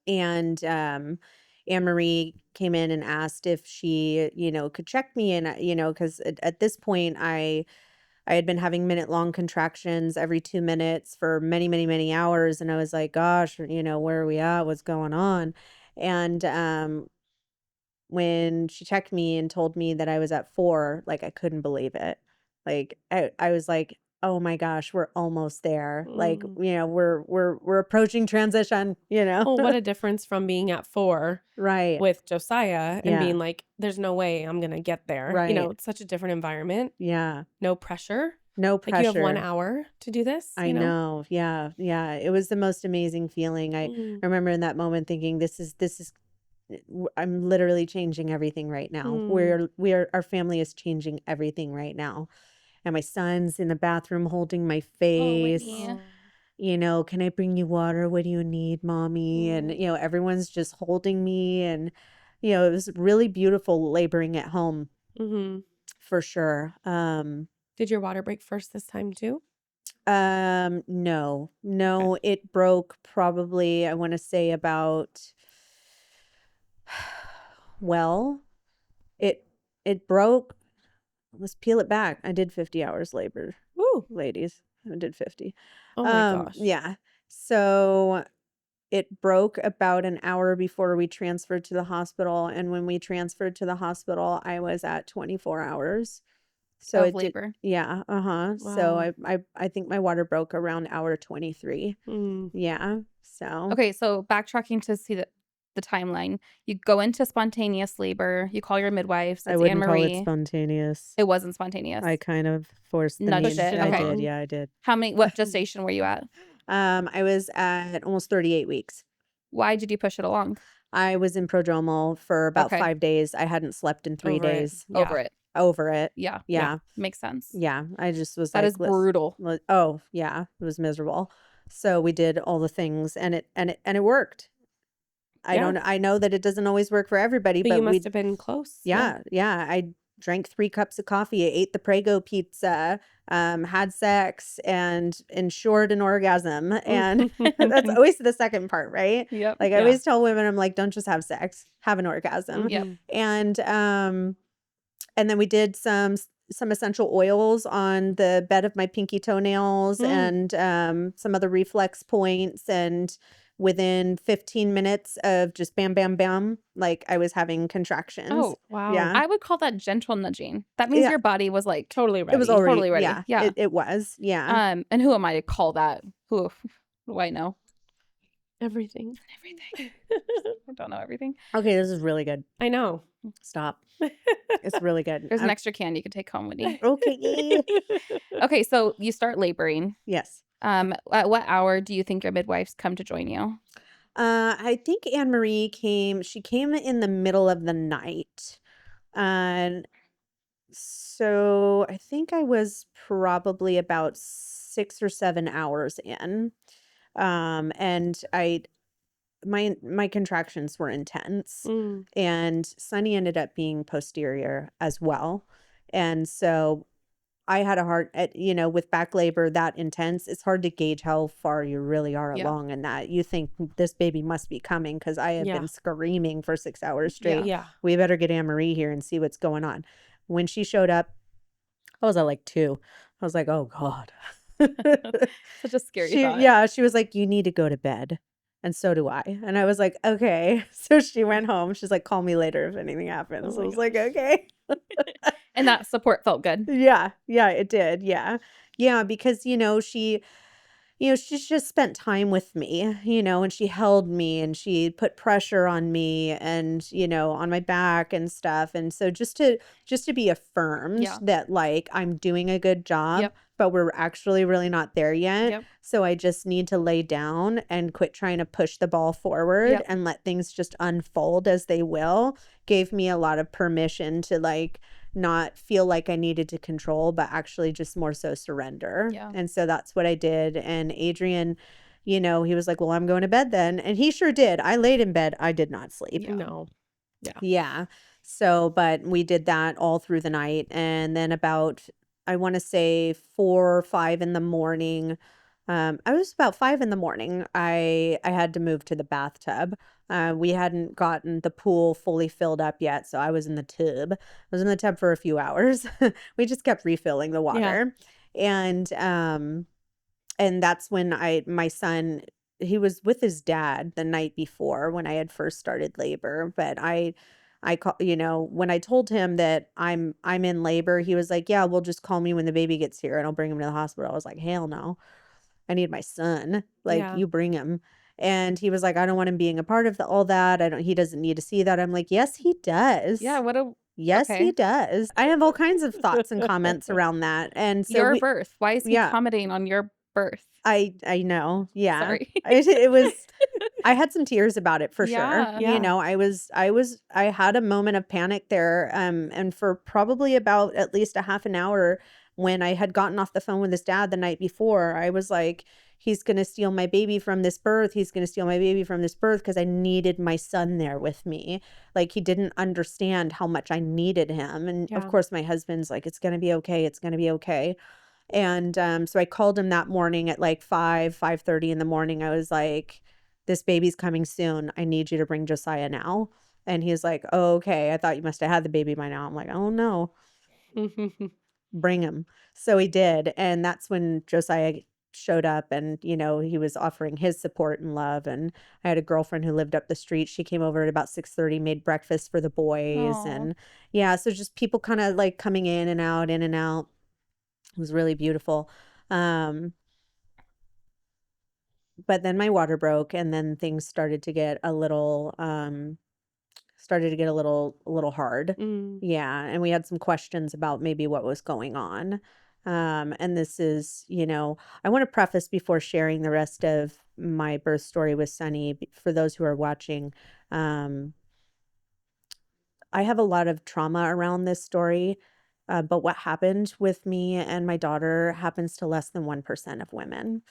and Anne Marie came in and asked if she, could check me. And, because at this point I had been having minute-long contractions every 2 minutes for many, many, many hours, and I was like, "Gosh, where are we at? What's going on?" And, when she checked me and told me that I was at 4, like, I couldn't believe it. Like, I was like, "Oh my gosh, we're almost there." Like, Mm. we're approaching transition, Well, what a difference from being at 4 Right. with Josiah and Yeah. being like, there's no way I'm going to get there. Right. It's such a different environment. Yeah. No pressure. No Like you have 1 pressure. hour to do this. I know. Yeah. Yeah. It was the most amazing feeling. I Mm. remember in that moment thinking, I'm literally changing everything right now. Our family is changing everything right now. And my son's in the bathroom holding my face. Whitney. Can I bring you water? What do you need, mommy? And, everyone's just holding me. And, it was really beautiful laboring at home Mm-hmm. for sure. Did your water break first this time too? No, it broke probably, I want to say about, well, it broke. Let's peel it back. I did 50 hours labor, Woo. ladies. I did 50. Oh my gosh. Yeah. So it broke about an hour before we transferred to the hospital. And when we transferred to the hospital, I was at 24 hours. So Of it did. labor. Yeah. So I think my water broke around hour 23. Mm. Yeah. So. Okay, so backtracking to see the timeline. You go into spontaneous labor. You call your midwives. It's I Anne wouldn't call it Marie. spontaneous. It wasn't spontaneous. I kind of forced the Nudged name. it. I Okay. did. Yeah, I did. What gestation were you at? I was at almost 38 weeks. Why did you push it along? I was in prodromal for about Okay. 5 days. I hadn't slept in 3 Over it. days. Yeah. Over it. Over it. Yeah. Yeah. Makes sense. Yeah. I just was That like, is brutal. oh, yeah. It was miserable. So we did all the things and it worked. I know that it doesn't always work for everybody, But but you must have been close. yeah. I drank 3 cups of coffee, ate the Prego pizza, had sex and ensured an orgasm. And that's always the second part, right? Yep. Like I always tell women, I'm like, don't just have sex, have an orgasm. Yep. And then we did some essential oils on the bed of my pinky toenails and some other reflex points. And within 15 minutes of just bam, bam, bam, like I was having contractions. Oh, wow. Yeah. I would call that gentle nudging. That means Yeah. your body was like Totally ready. It was already totally ready. Yeah. It was. Yeah. And who am I to call that? Who do I know? everything. Everything. I don't know everything. Okay, this is really good. I know. Stop. It's really good. There's an extra can you could take home, Whitney. Okay. Okay, so you start laboring. Yes. At what hour do you think your midwives come to join you? I think Anne Marie came in the middle of the night. And so I think I was probably about 6 or 7 hours in. And my contractions were intense. Mm. And Sunny ended up being posterior as well. And so I had a hard, with back labor that intense, it's hard to gauge how far you really are Yeah. along in that. You think this baby must be coming because I have Yeah. been screaming for 6 hours straight. Yeah. We better get Anne Marie here and see what's going on. When she showed up, I was at like 2. I was like, oh God. Such a scary thought. Yeah, she was like, you need to go to bed. And so do I. And I was like, okay. So she went home. She's like, call me later if anything happens. Oh So I my was like, gosh. okay. And that support felt good. Yeah, it did. Yeah. Yeah, because she just spent time with me, and she held me and she put pressure on me and, on my back and stuff. And so just to be affirmed Yeah. that like I'm doing a good job, Yep. but we're actually really not there yet. Yep. So I just need to lay down and quit trying to push the ball forward Yep. and let things just unfold as they will. Gave me a lot of permission to like not feel like I needed to control, but actually just more so surrender. Yeah. And so that's what I did. And Adrian, he was like, well, I'm going to bed then. And he sure did. I laid in bed. I did not sleep. Yeah. No. Yeah. So, but we did that all through the night. And then about, I want to say 4 or 5 in the morning. I was about 5 in the morning. I had to move to the bathtub. We hadn't gotten the pool fully filled up yet, so I was in the tub. I was in the tub for a few hours. We just kept refilling the water. And that's when my son, he was with his dad the night before when I had first started labor, but I call, when I told him that I'm in labor, he was like, yeah, well, just call me when the baby gets here and I'll bring him to the hospital. I was like, hell no. I need my son. Like, Yeah. you bring him. And he was like, I don't want him being a part of all that. He doesn't need to see that. I'm like, yes, he does. Yeah. Yes, Okay. he does. I have all kinds of thoughts and comments around that. And so Your birth. Why is he yeah. commenting on your birth? I know. Yeah. Sorry. It was, I had some tears about it for sure. Yeah. I had a moment of panic there. And for probably about at least a half an hour when I had gotten off the phone with his dad the night before, I was like, he's going to steal my baby from this birth. He's going to steal my baby from this birth because I needed my son there with me. Like, he didn't understand how much I needed him. And of Yeah. course, my husband's like, it's going to be okay. It's going to be okay. And so I called him that morning at like 5:30 in the morning. I was like, this baby's coming soon. I need you to bring Josiah now. And he was like, oh, okay. I thought you must have had the baby by now. I'm like, oh no, bring him. So he did. And that's when Josiah showed up and, he was offering his support and love. And I had a girlfriend who lived up the street. She came over at about 6:30, made breakfast for the boys. Aw. And yeah, so just people kind of like coming in and out, in and out. It was really beautiful. But then my water broke and then things started to get a little hard. Mm. Yeah, and we had some questions about maybe what was going on. And this is, I want to preface before sharing the rest of my birth story with Sunny, for those who are watching. I have a lot of trauma around this story, but what happened with me and my daughter happens to less than 1% of women,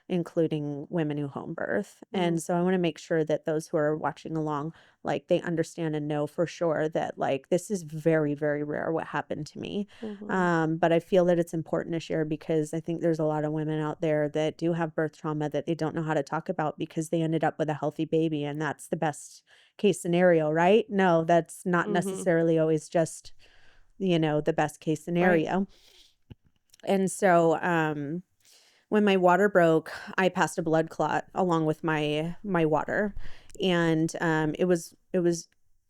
including women who home birth. And so I want to make sure that those who are watching along, like, they understand and know for sure that like this is very, very rare what happened to me. But I feel that it's important to share because I think there's a lot of women out there that do have birth trauma that they don't know how to talk about because they ended up with a healthy baby, and that's the best case scenario, right? No, that's not necessarily always just, the best case scenario. And so when my water broke, I passed a blood clot along with my water, and it was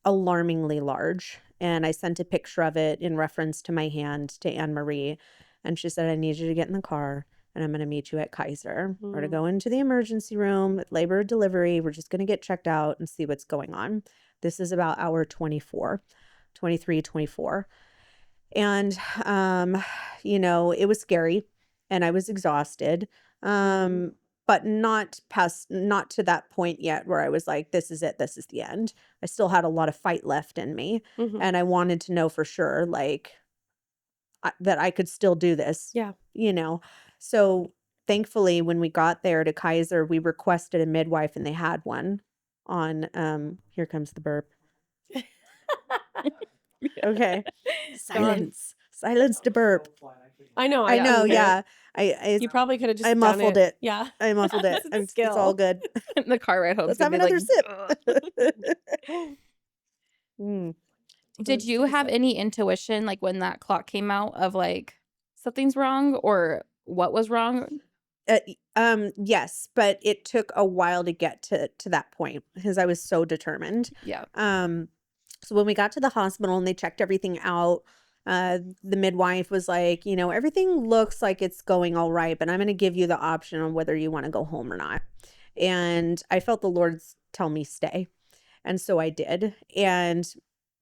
alarmingly large. And I sent a picture of it in reference to my hand to Anne Marie, and she said, I need you to get in the car and I'm going to meet you at Kaiser. We're going to go into the emergency room, labor delivery. We're just going to get checked out and see what's going on. This is about hour 24, 23, 24. And, it was scary and I was exhausted. But not to that point yet where I was like, this is it. This is the end. I still had a lot of fight left in me. And I wanted to know for sure, like, that I could still do this. Yeah. So thankfully, when we got there to Kaiser, we requested a midwife and they had one on, here comes the burp. Okay. Silence to burp. I know. I know. okay. Yeah. You probably could have just I done muffled it. Yeah. I muffled it. It's a It's all skill. good. The car ride home is Let's have gonna be another like, sip. Mm. did you have any intuition, like, when that clock came out of, like, something's wrong or what was wrong? Yes, but it took a while to get to that point because I was so determined. Yeah. So when we got to the hospital and they checked everything out, the midwife was like, everything looks like it's going all right, but I'm going to give you the option on whether you want to go home or not. And I felt the Lord's tell me stay. And so I did. And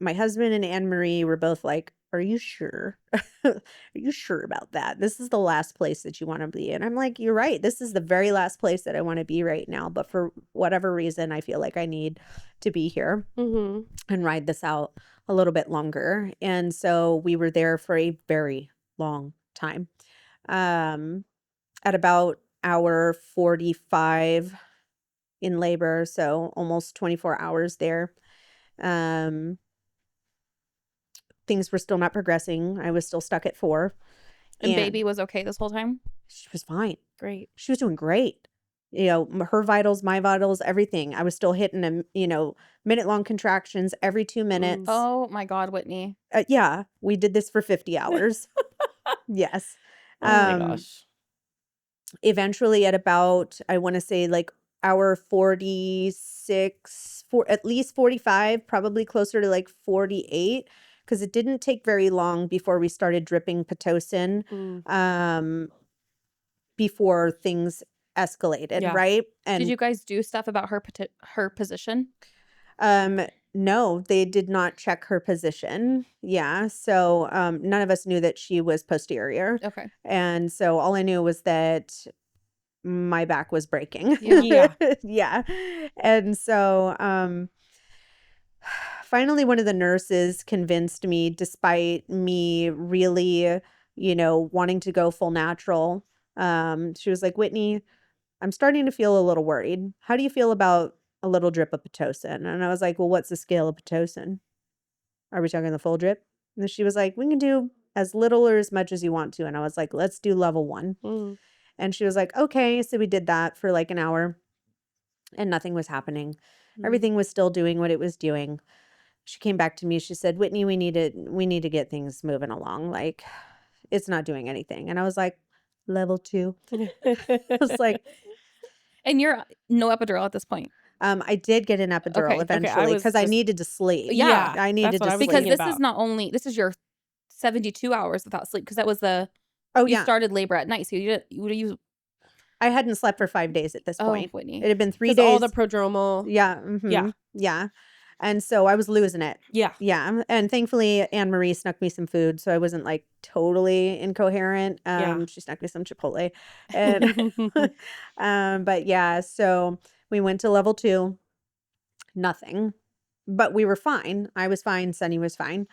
my husband and Anne Marie were both like, are you sure? Are you sure about that? This is the last place that you want to be. And I'm like, you're right. This is the very last place that I want to be right now. But for whatever reason, I feel like I need to be here and ride this out a little bit longer. And so we were there for a very long time. At about hour 45 in labor, so almost 24 hours there. Things were still not progressing. I was still stuck at 4. And baby was okay this whole time? She was fine. Great. She was doing great. Her vitals, my vitals, everything. I was still hitting minute-long contractions every 2 minutes. Oh my God, Whitney. Yeah, we did this for 50 hours. Yes. Oh my gosh. Eventually at about, I want to say like hour 46, at least 45, probably closer to like 48, because it didn't take very long before we started dripping Pitocin, before things escalated, Yeah. right? And Did you guys do stuff about her position? no, they did not check her position. Yeah. So none of us knew that she was posterior. Okay. And so all I knew was that my back was breaking. Yeah. Yeah. And so finally one of the nurses convinced me, despite me really, wanting to go full natural. She was like, Whitney, I'm starting to feel a little worried. How do you feel about a little drip of Pitocin? And I was like, well, what's the scale of Pitocin? Are we talking the full drip? And then she was like, we can do as little or as much as you want to. And I was like, let's do level 1. And she was like, okay. So we did that for like an hour and nothing was happening. Everything was still doing what it was doing. She came back to me. She said, Whitney, we need to get things moving along. Like, it's not doing anything. And I was like, level 2. I was like, and you're no epidural at this point. I did get an epidural eventually because I needed to sleep. Yeah, I needed to sleep. Because this is your 72 hours without sleep, because that was you started labor at night. So you I hadn't slept for 5 days at this point. Whitney. It had been 3 days. All the prodromal. Yeah. Yeah. And so I was losing it. Yeah. Yeah. And thankfully, Anne Marie snuck me some food. So I wasn't like totally incoherent. She snuck me some Chipotle. And, but yeah, so we went to level 2. Nothing. But we were fine. I was fine. Sunny was fine.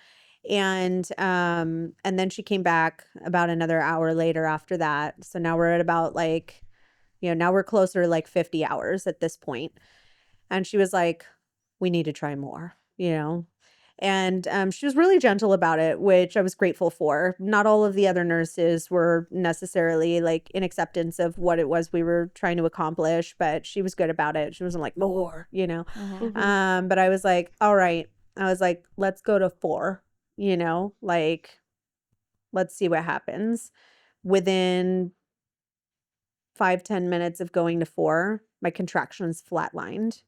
And then she came back about another hour later after that. So now we're at about like, now we're closer to like 50 hours at this point. And she was like, we need to try more, and she was really gentle about it, which I was grateful for. Not all of the other nurses were necessarily like in acceptance of what it was we were trying to accomplish, but she was good about it. She wasn't like more, but I was like, all right. I was like, let's go to 4, like, let's see what happens. Within 5-10 minutes of going to 4, my contractions flatlined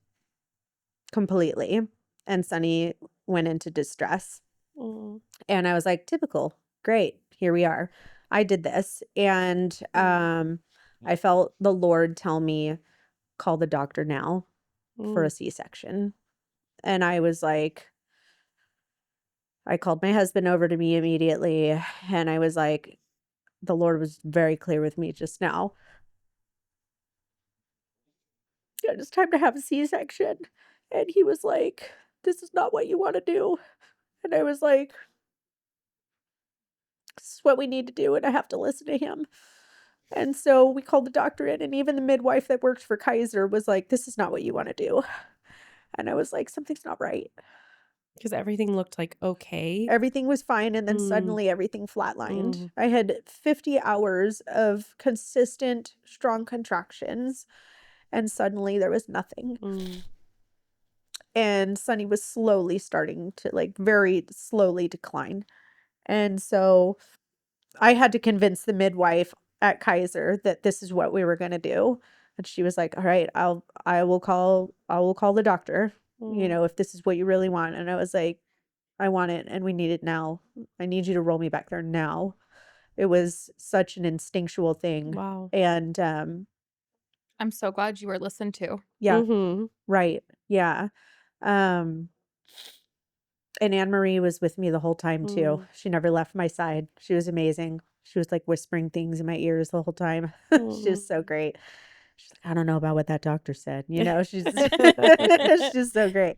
completely, and Sunny went into distress. And I was like, typical, great, here we are. I did this, and I felt the Lord tell me, call the doctor now for a C-section. And I was like, I called my husband over to me immediately, and I was like, the Lord was very clear with me just now. It's time to have a C-section. And he was like, this is not what you want to do. And I was like, this is what we need to do, and I have to listen to him. And so we called the doctor in, and even the midwife that worked for Kaiser was like, this is not what you want to do. And I was like, something's not right. Because everything looked like okay. Everything was fine, and then Mm. suddenly everything flatlined. Mm. I had 50 hours of consistent, strong contractions, and suddenly there was nothing. Mm. And Sunny was slowly starting to, like, very slowly decline. And so I had to convince the midwife at Kaiser that this is what we were going to do. And she was like, "All right, I will call the doctor, Mm. if this is what you really want." And I was like, "I want it, and we need it now. I need you to roll me back there now." It was such an instinctual thing. Wow. And I'm so glad you were listened to. yeah, Mm-hmm. right. Yeah. Um and Anne Marie was with me the whole time too. Mm. She never left my side. She was amazing. She was like whispering things in my ears the whole time. She was so great. She's like, "I don't know about what that doctor said." She's she's so great.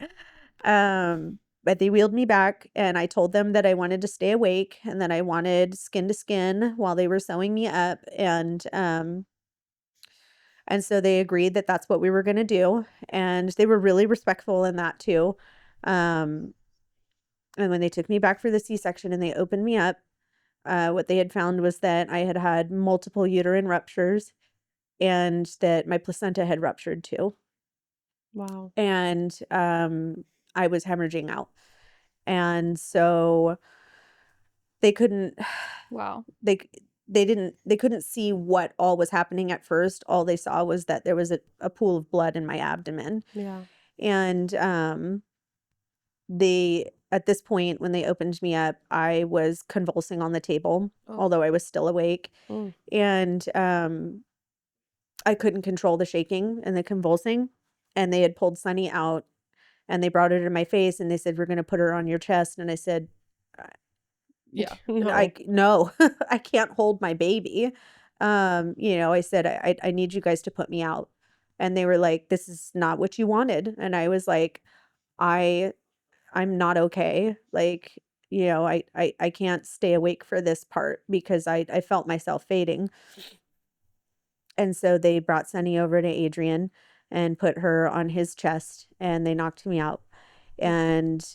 But they wheeled me back, and I told them that I wanted to stay awake and that I wanted skin to skin while they were sewing me up. And so they agreed that that's what we were going to do. And they were really respectful in that too. Um, and when they took me back for the C-section and they opened me up, what they had found was that I had had multiple uterine ruptures and that my placenta had ruptured too. Wow. And I was hemorrhaging out. And so they couldn't Wow. they couldn't see what all was happening at first. All they saw was that there was a pool of blood in my abdomen. Yeah. And they at this point, when they opened me up, I was convulsing on the table, Oh. although I was still awake. Mm. And I couldn't control the shaking and the convulsing. And they had pulled Sunny out and they brought her to my face and they said, "We're going to put her on your chest." And I said, Yeah. No. No, I can't hold my baby. I said, I need you guys to put me out. And they were like, "This is not what you wanted." And I was like, I'm not okay. Like, I can't stay awake for this part because I felt myself fading. And so they brought Sunny over to Adrian and put her on his chest and they knocked me out. And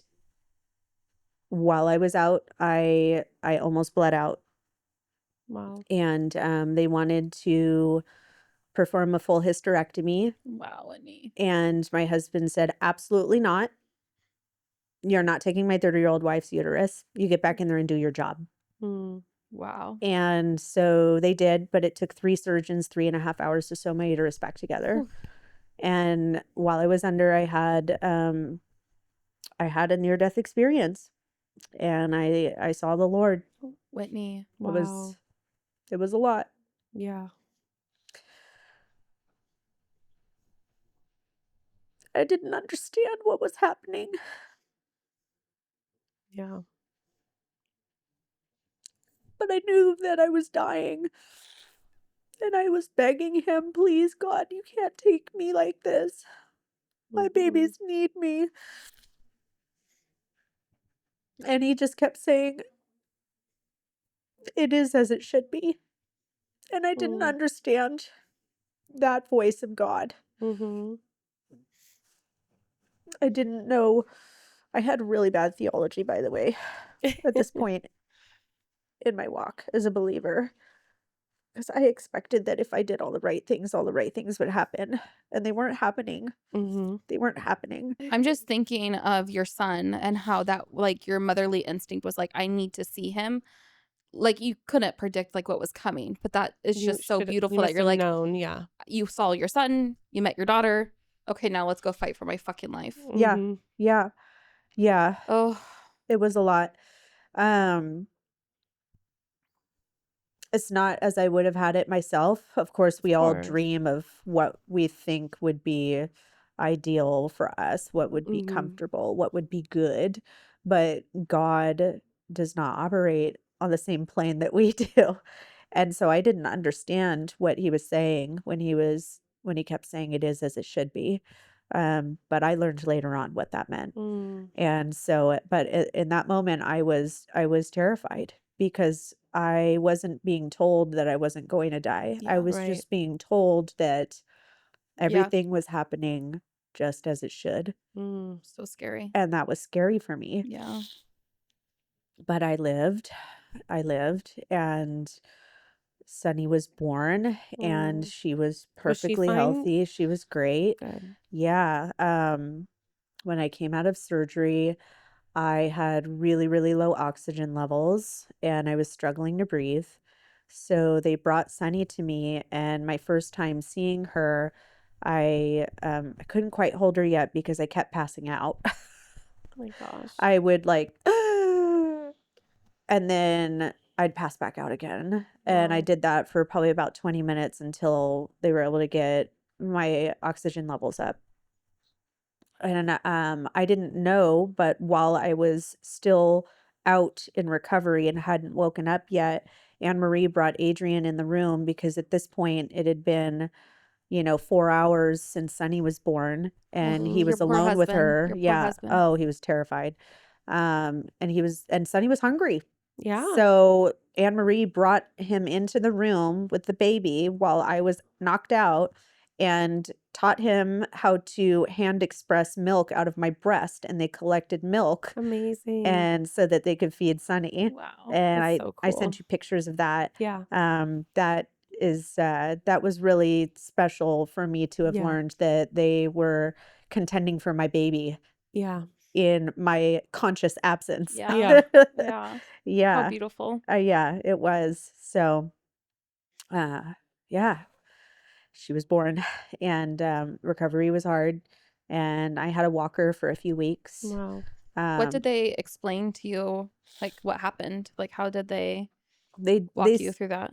while I was out, I almost bled out. Wow. And they wanted to perform a full hysterectomy. Wow, Whitney. And my husband said, "Absolutely not. You're not taking my 30-year-old wife's uterus. You get back in there and do your job." Mm. Wow. And so they did, but it took 3 surgeons 3.5 hours to sew my uterus back together. Oof. And while I was under, I had a near-death experience, and I saw the Lord. Whitney. Wow. It was a lot. Yeah. I didn't understand what was happening, Yeah. but I knew that I was dying. And I was begging him, "Please, God, you can't take me like this. My Mhm. babies need me." And he just kept saying, "It is as it should be." And I didn't Mm. understand that voice of God. Mhm. I didn't know. I had really bad theology, by the way, at this point in my walk as a believer. Because I expected that if I did all the right things would happen. And they weren't happening. Mhm. They weren't happening. I'm just thinking of your son and how that, like, your motherly instinct was like, I need to see him. Like, you couldn't predict, like, what was coming. But that is You just so should. You beautiful that must you're have like, known. Yeah. you saw your son, you met your daughter. Okay, now let's go fight for my fucking life. Yeah. Mhm. Yeah. Yeah. Oh, It was a lot. Um, it's not as I would have had it myself. Of course, we all course. dream of what we think would be ideal for us, what would be Mhm. comfortable, what would be good. But God does not operate on the same plane that we do. And so I didn't understand what he was saying when he kept saying it is as it should be. But I learned later on what that meant. Mm. And so, but in that moment, I was terrified because I wasn't being told that I wasn't going to die. I Yeah. was Right. just being told that Yeah. everything was happening just as it should. So scary. And that was scary for me. Yeah. But I lived, and Sunny was born, and she was Was she perfectly fine? healthy. She was great. Good. Yeah. When I came out of surgery, I had really, really low oxygen levels and I was struggling to breathe. So they brought Sunny to me, and my first time seeing her, I couldn't quite hold her yet because I kept passing out. Oh my gosh. I would like, and then I'd pass back out again. And I Wow. did that for probably about 20 minutes until they were able to get my oxygen levels up. And I didn't know, but while I was still out in recovery and hadn't woken up yet, Anne Marie brought Adrian in the room because at this point it had been, 4 hours since Sunny was born, and he Your was poor alone with husband. her. Your poor Yeah. husband. Oh, he was terrified. And Sunny was hungry. Yeah. So Anne Marie brought him into the room with the baby while I was knocked out and taught him how to hand express milk out of my breast. And they collected milk, Amazing. and so that they could feed Sunny. Wow. And That's I, so I cool. sent you pictures of that. Yeah. That was really special for me to have Yeah. learned that they were contending for my baby Yeah. in my conscious absence. Yeah. Yeah. Yeah. How Yeah. beautiful. Yeah, it was. So, yeah, she was born, and recovery was hard, and I had a walker for a few weeks. Wow. What did Um, they explain to you? Like what happened? Like how did they they walk they you s- through that?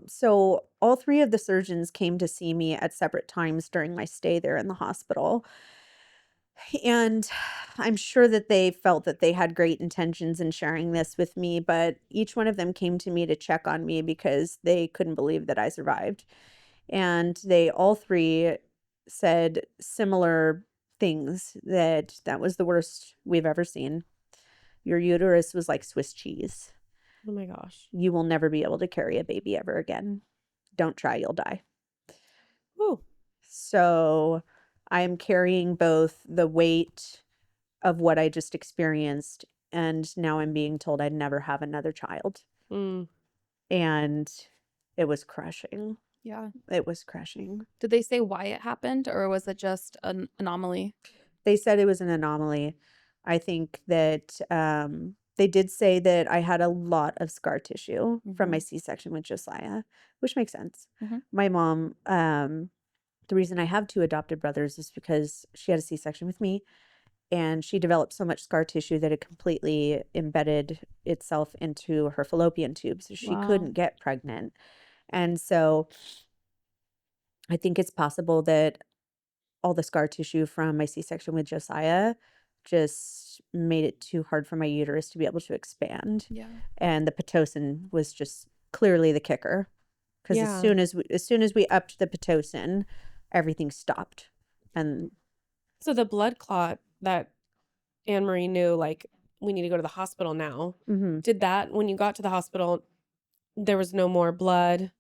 so all three of the surgeons came to see me at separate times during my stay there in the hospital. And I'm sure that they felt that they had great intentions in sharing this with me, but each one of them came to me to check on me because they couldn't believe that I survived. And they all three said similar things, that was the worst we've ever seen. Your uterus was like Swiss cheese. Oh my gosh. You will never be able to carry a baby ever again. Don't try, you'll die. Woo. So I am carrying both the weight of what I just experienced, and now I'm being told I'd never have another child. Mm. And it was crushing. Yeah. It was crushing. Did they say why it happened, or was it just an anomaly? They said it was an anomaly. I think that they did say that I had a lot of scar tissue from my C-section with Josiah, which makes sense. Mhm. My mom, the reason I have two adopted brothers is because she had a C-section with me, and she developed so much scar tissue that it completely embedded itself into her fallopian tube, so she Wow. couldn't get pregnant. And so I think it's possible that all the scar tissue from my C-section with Josiah just made it too hard for my uterus to be able to expand. Yeah. And the Pitocin was just clearly the kicker. Because Yeah. as soon as we upped the Pitocin, everything stopped. And So the blood clot that Anne Marie knew, like, we need to go to the hospital now. mhm. Did that, when you got to the hospital, there was no more blood?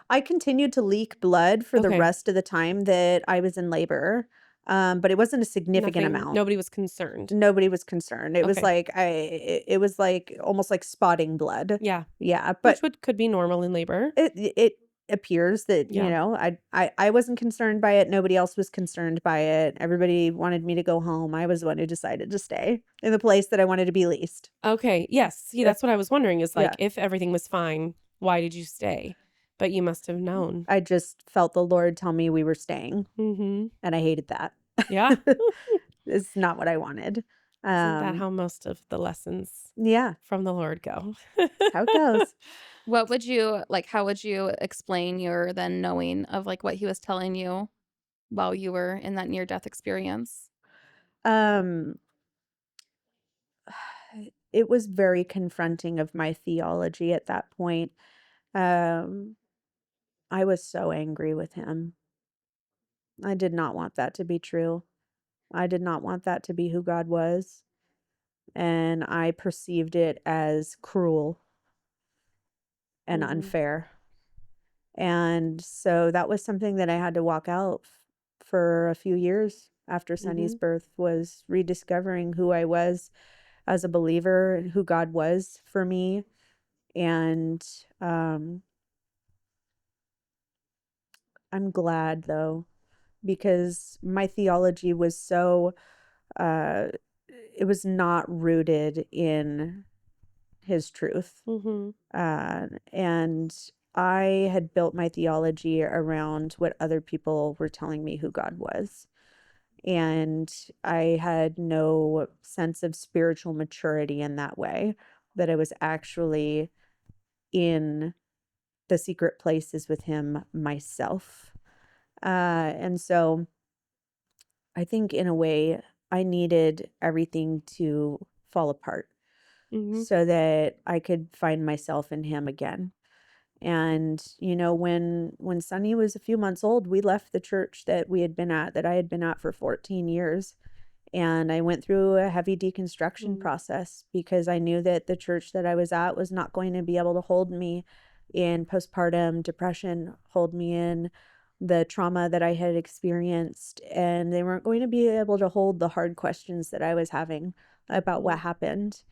I continued to leak blood for the Okay. rest of the time that I was in labor, but it wasn't a significant Nothing. amount. Nobody was concerned. Nobody was concerned. It was Okay. like it was like almost like spotting blood. Yeah. Yeah, but Which could be normal in labor. it appears that, Yeah. I wasn't concerned by it. Nobody else was concerned by it. Everybody wanted me to go home. I was the one who decided to stay in the place that I wanted to be least. Okay. Yes. See, Yeah. that's what I was wondering is like, Yeah. if everything was fine, why did you stay? But you must have known. I just felt the Lord tell me we were staying, Mm-hmm. and I hated that. Yeah. It's not what I wanted. Isn't that how most of the lessons Yeah, from the Lord go? how it goes. What would you like? How would you explain your then knowing of like what he was telling you while you were in that near death experience? Um, it was very confronting of my theology at that point. Um, I was so angry with him. I did not want that to be true. I did not want that to be who God was. And I perceived it as cruel and Mhm. unfair. And so that was something that I had to walk out for a few years after Sonny's Mhm. birth, was rediscovering who I was as a believer and who God was for me. And I'm glad though, because my theology was so uh it was not rooted in his truth. Mhm. And I had built my theology around what other people were telling me who God was. And I had no sense of spiritual maturity in that way, that I was actually in the secret places with him myself. And so I think in a way I needed everything to fall apart Mhm. so that I could find myself in him again. And when Sonny was a few months old, we left the church that we had been at, that I had been at for 14 years. And I went through a heavy deconstruction Mm. process because I knew that the church that I was at was not going to be able to hold me in postpartum depression, hold me in the trauma that I had experienced. And they weren't going to be able to hold the hard questions that I was having about what Mhm. happened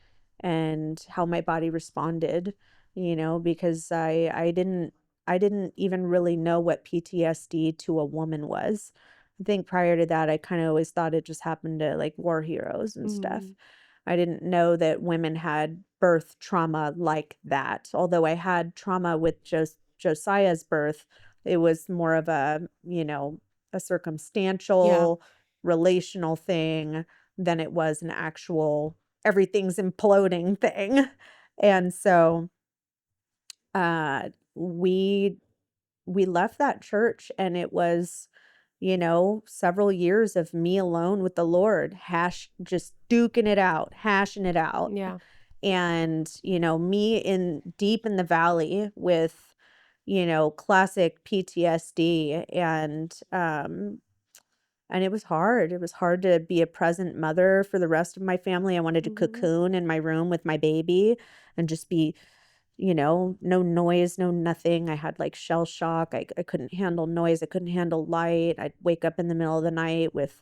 and how my body responded, because I didn't even really know what PTSD to a woman was. I think prior to that, I kind of always thought it just happened to like war heroes and stuff. Mhm. I didn't know that women had birth trauma like that. Although I had trauma with Josiah's birth, it was more of a Yeah. circumstantial, relational thing than it was an actual everything's imploding thing. And so we left that church, and it was several years of me alone with the Lord, just duking it out, hashing it out. Yeah. And me in deep in the valley with classic PTSD. And it was hard. It was hard to be a present mother for the rest of my family. I wanted to Mhm. cocoon in my room with my baby and just be, no noise, no nothing. I had like shell shock. I couldn't handle noise. I couldn't handle light. I'd wake up in the middle of the night with,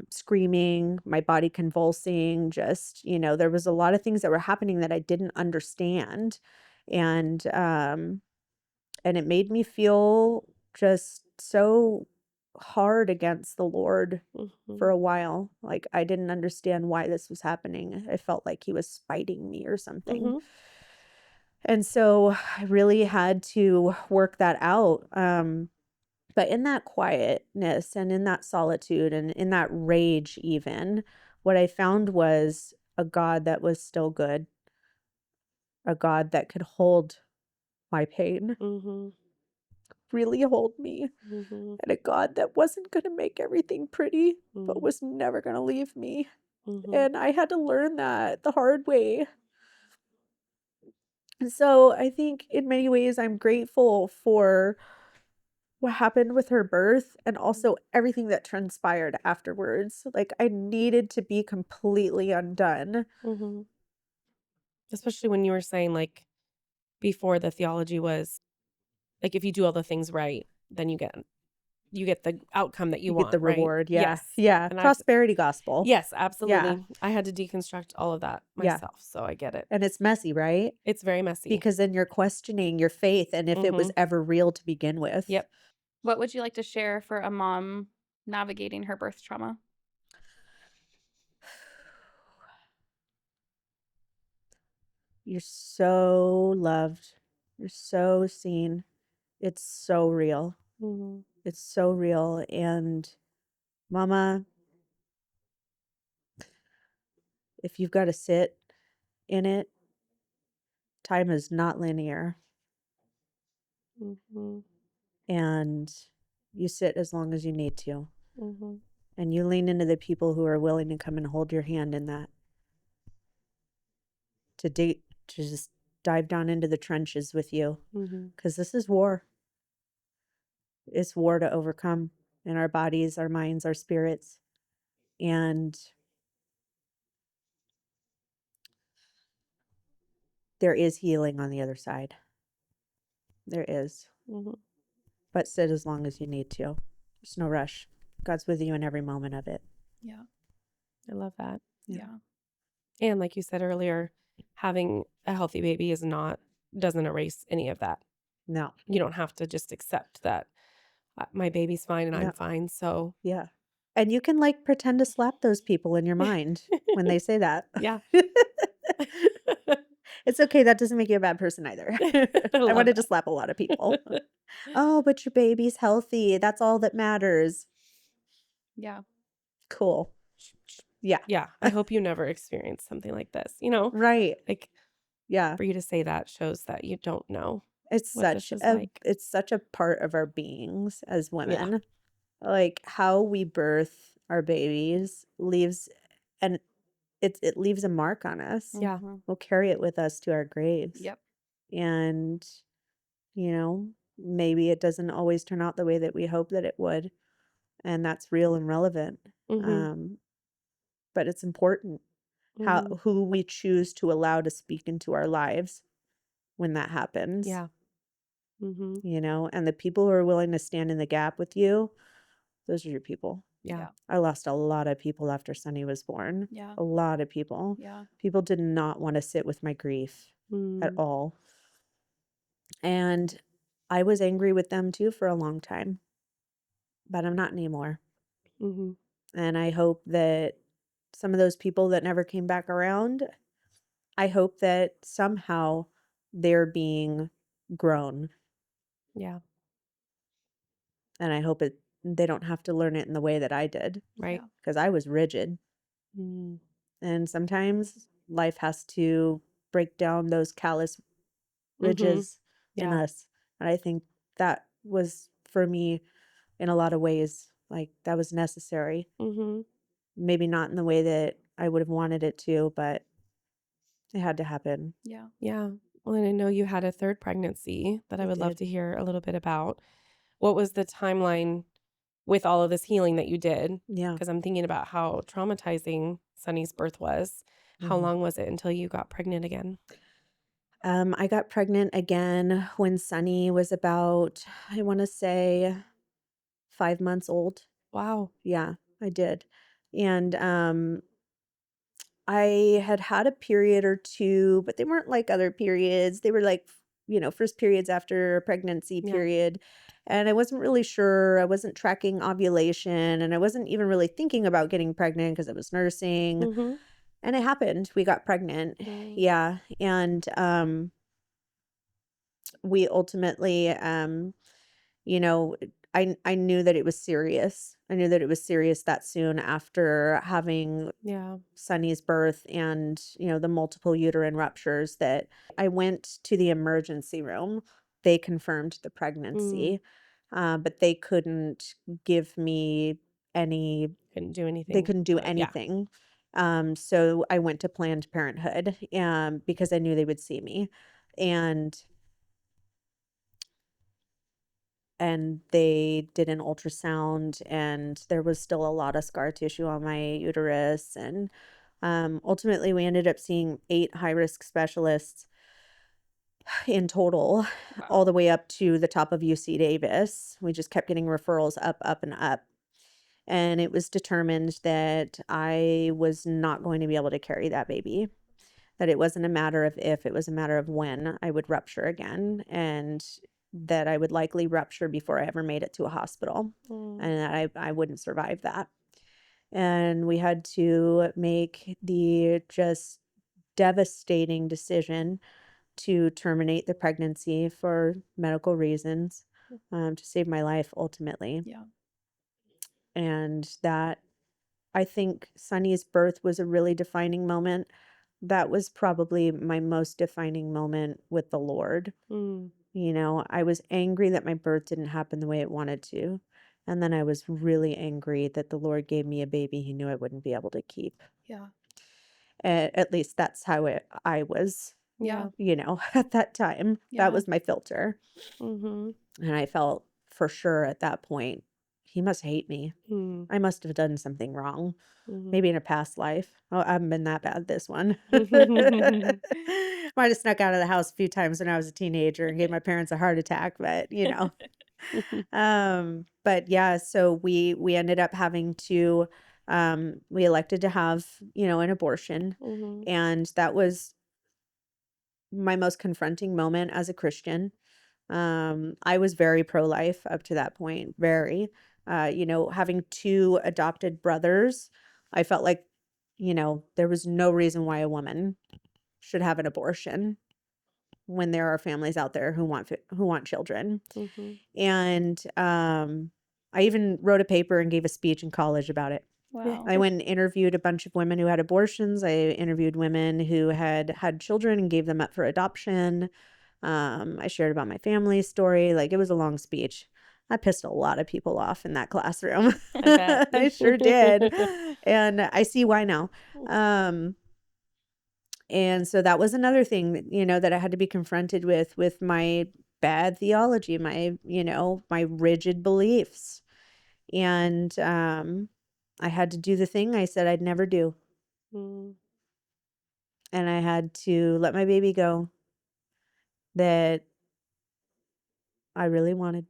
screaming, my body convulsing. Just, there was a lot of things that were happening that I didn't understand. And it made me feel just so hard against the Lord for Mhm. a while. Like I didn't understand why this was happening. I felt like he was spiting me or something. Mhm. And so I really had to work that out. But in that quietness and in that solitude and in that rage, even, what I found was a God that was still good, a God that could hold my pain, Mhm. really hold me, Mhm. and a God that wasn't going to make everything pretty, but Mhm. was never going to leave me. Mhm. And I had to learn that the hard way. And so I think in many ways, I'm grateful for what happened with her birth and also everything that transpired afterwards. Like, I needed to be completely undone. Mhm. Especially when you were saying, like, before the theology was, like, if you do all the things right, then you get the outcome that you You get the want, right? reward. Yeah. Yes. Yeah. And I've Prosperity gospel. Yes, Yeah. absolutely. I had to deconstruct all of that Yeah. myself, so I get it. And it's messy, right? It's very messy. Because then you're questioning your faith and if it was Mhm. ever real to begin with. Yep. What would you like to share for a mom navigating her birth trauma? You're so loved. You're so seen. It's so real. Mhm. It's so real. And mama, if you've got to sit in it, time is not linear. Mhm. And you sit as long as you need to. Mhm. And you lean into the people who are willing to come and hold your hand in that. To just dive down into the trenches with you. Mhm. Because this is war. It's war to overcome in our bodies, our minds, our spirits. And there is healing on the other side. There is. Mhm. But sit as long as you need to. There's no rush. God's with you in every moment of it. Yeah. I love that. Yeah. And like you said earlier, having a healthy baby doesn't erase any of that. No. You don't have to just accept that my baby's fine and Yeah. I'm fine. So Yeah. And you can like pretend to slap those people in your mind when they say that. yeah. It's okay. That doesn't make you a bad person either. I love wanted to that. slap a lot of people. Oh, but your baby's healthy. That's all that matters. Yeah. Cool. Yeah. Yeah. I hope you never experience something like this. You know, Right. like Yeah. for you to say that shows that you don't know It's what this such is a like. it's such a part of our beings as Yeah. women. Like how we birth our babies leaves and it leaves a mark on us. Yeah. Mhm. We'll carry it with us to our graves. Yep. And maybe it doesn't always turn out the way that we hope that it would, and that's real and relevant. Mm-hmm. But it's important Mm-hmm. who we choose to allow to speak into our lives when that happens. Yeah. Mm-hmm. And the people who are willing to stand in the gap with you, those are your people. Yeah. Yeah. I lost a lot of people after Sonny was born. Yeah. A lot of people. Yeah. People did not want to sit with my grief at Mm. all. And I was angry with them too for a long time, but I'm not anymore. Mm-hmm. And I hope that some of those people that never came back around, I hope that somehow they're being grown. Yeah. And I hope they don't have to learn it in the way that I did, Right. because I was rigid. Mm. And sometimes life has to break down those callous Mm-hmm. ridges in Yeah. us. And I think that was for me in a lot of ways, like that was necessary. Mm-hmm. Maybe not in the way that I would have wanted it to, but it had to happen. Yeah. Yeah. Well, and I know you had a third pregnancy that I I would love did. to hear a little bit about. What was the timeline with all of this healing that you did? Yeah. Because I'm thinking about how traumatizing Sunny's birth was. How Mhm. long was it until you got pregnant again? I got pregnant again when Sonny was about, I want to say, 5 months old. Wow. Yeah, I did. And I had a period or two, but they weren't like other periods. They were like, first periods after a pregnancy Yeah. period. And I wasn't really sure. I wasn't tracking ovulation, and I wasn't even really thinking about getting pregnant because I was nursing. Mm-hmm. And it happened. We got pregnant. Mm. Yeah. And we ultimately I knew that it was serious. I knew that it was serious that soon after having Yeah. Sonny's birth and, the multiple uterine ruptures that I went to the emergency room. They confirmed the pregnancy, but they couldn't give me any, Couldn't do anything. they couldn't do about it. Yeah. anything. So I went to Planned Parenthood because I knew they would see me. And they did an ultrasound, and there was still a lot of scar tissue on my uterus. And ultimately, we ended up seeing 8 high-risk specialists in total, all the way up to the top of UC Davis. We just kept getting referrals up, up, and up. And it was determined that I was not going to be able to carry that baby, that it wasn't a matter of if, it was a matter of when I would rupture again, and that I would likely rupture before I ever made it to a hospital, Mm. and that I wouldn't survive that. And we had to make the just devastating decision to terminate the pregnancy for medical reasons, to save my life ultimately. Yeah. And that, I think Sonny's birth was a really defining moment. That was probably my most defining moment with the Lord. Mm. I was angry that my birth didn't happen the way it wanted to. And then I was really angry that the Lord gave me a baby he knew I wouldn't be able to keep. Yeah. At least that's how I was, Yeah. at that time. Yeah. That was my filter. Mm-hmm. And I felt for sure at that point, he must hate me. Mm. I must have done something wrong. Mm-hmm. Maybe in a past life. Oh, I haven't been that bad this one. Mm-hmm. Might have snuck out of the house a few times when I was a teenager and gave my parents a heart attack, but But yeah, so we ended up having to we elected to have, an abortion, and that was my most confronting moment as a Christian. I was very pro-life up to that point, very. Having two adopted brothers, I felt like, there was no reason why a woman should have an abortion when there are families out there who want children. And I even wrote a paper and gave a speech in college about it. Wow. I went and interviewed a bunch of women who had abortions. I interviewed women who had had children and gave them up for adoption. I shared about my family story. Like, it was a long speech. I pissed a lot of people off in that classroom. I bet. I sure did. And I see why now. And so that was another thing that, that I had to be confronted with my bad theology, my rigid beliefs. And I had to do the thing I said I'd never do. Mm, And I had to let my baby go that I really wanted.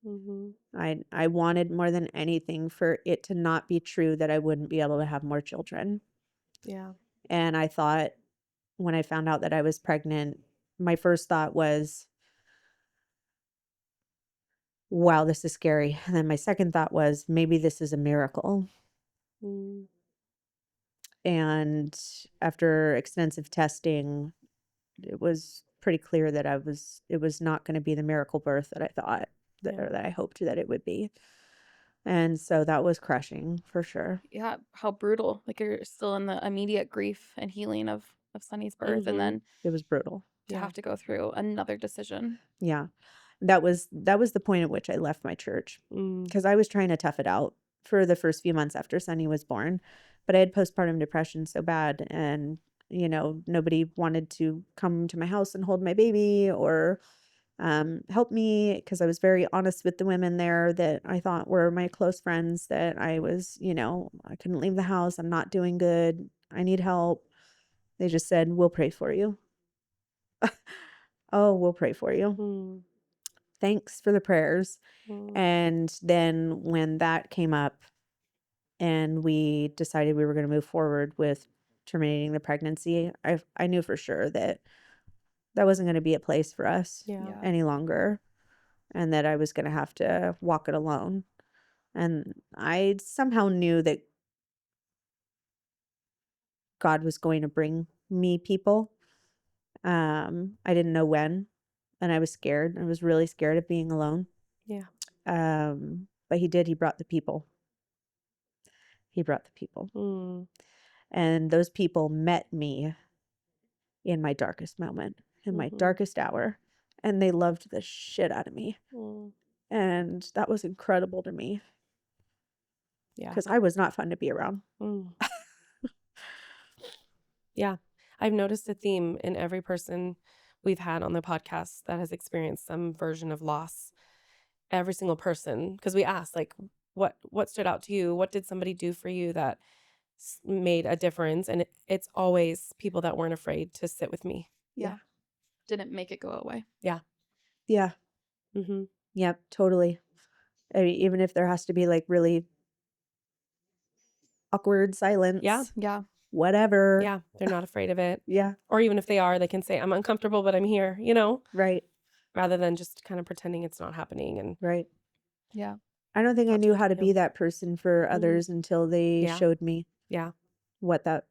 mhm. I wanted more than anything for it to not be true that I wouldn't be able to have more children. Yeah. And I thought, when I found out that I was pregnant, my first thought was, wow, this is scary. And then my second thought was, maybe this is a miracle. Mm, And after extensive testing, it was pretty clear that it was not going to be the miracle birth that I thought or that I hoped that it would be. And so that was crushing for sure. Yeah, how brutal. Like, you're still in the immediate grief and healing of Sunny's birth, and then It was brutal. to have to go through another decision. Yeah. That was the point at which I left my church, Mm, because I was trying to tough it out for the first few months after Sunny was born, but I had postpartum depression so bad, and nobody wanted to come to my house and hold my baby or help me, because I was very honest with the women there that I thought were my close friends, that I was, I couldn't leave the house. I'm not doing good. I need help. They just said, we'll pray for you. Oh, we'll pray for you. mm, Thanks for the prayers. mm. And then when that came up and we decided we were going to move forward with terminating the pregnancy, I knew for sure that wasn't going to be a place for us Yeah. any longer, and that I was going to have to walk it alone. And I somehow knew that God was going to bring me people. I didn't know when, and I was scared. I was really scared of being alone. Yeah. But he did. He brought the people. He brought the people. Mm, And those people met me in my darkest moment, in my darkest hour. And they loved the shit out of me. mm. And that was incredible to me, Yeah. because I was not fun to be around. Mm. Yeah. I've noticed a theme in every person we've had on the podcast that has experienced some version of loss. Every single person, because we asked, like, what stood out to you? What did somebody do for you that made a difference? And it's always people that weren't afraid to sit with me. Yeah. Didn't make it go away. Yeah. Mm-hmm. Yep, totally. I mean, even if there has to be like really awkward silence. Yeah. Whatever. Yeah. They're not afraid of it. Yeah. Or even if they are, they can say, I'm uncomfortable, but I'm here, Right. rather than just kind of pretending it's not happening. And Right. Yeah. I don't think I That's knew what how they to do. be that person for others until they Yeah. showed me Yeah. what that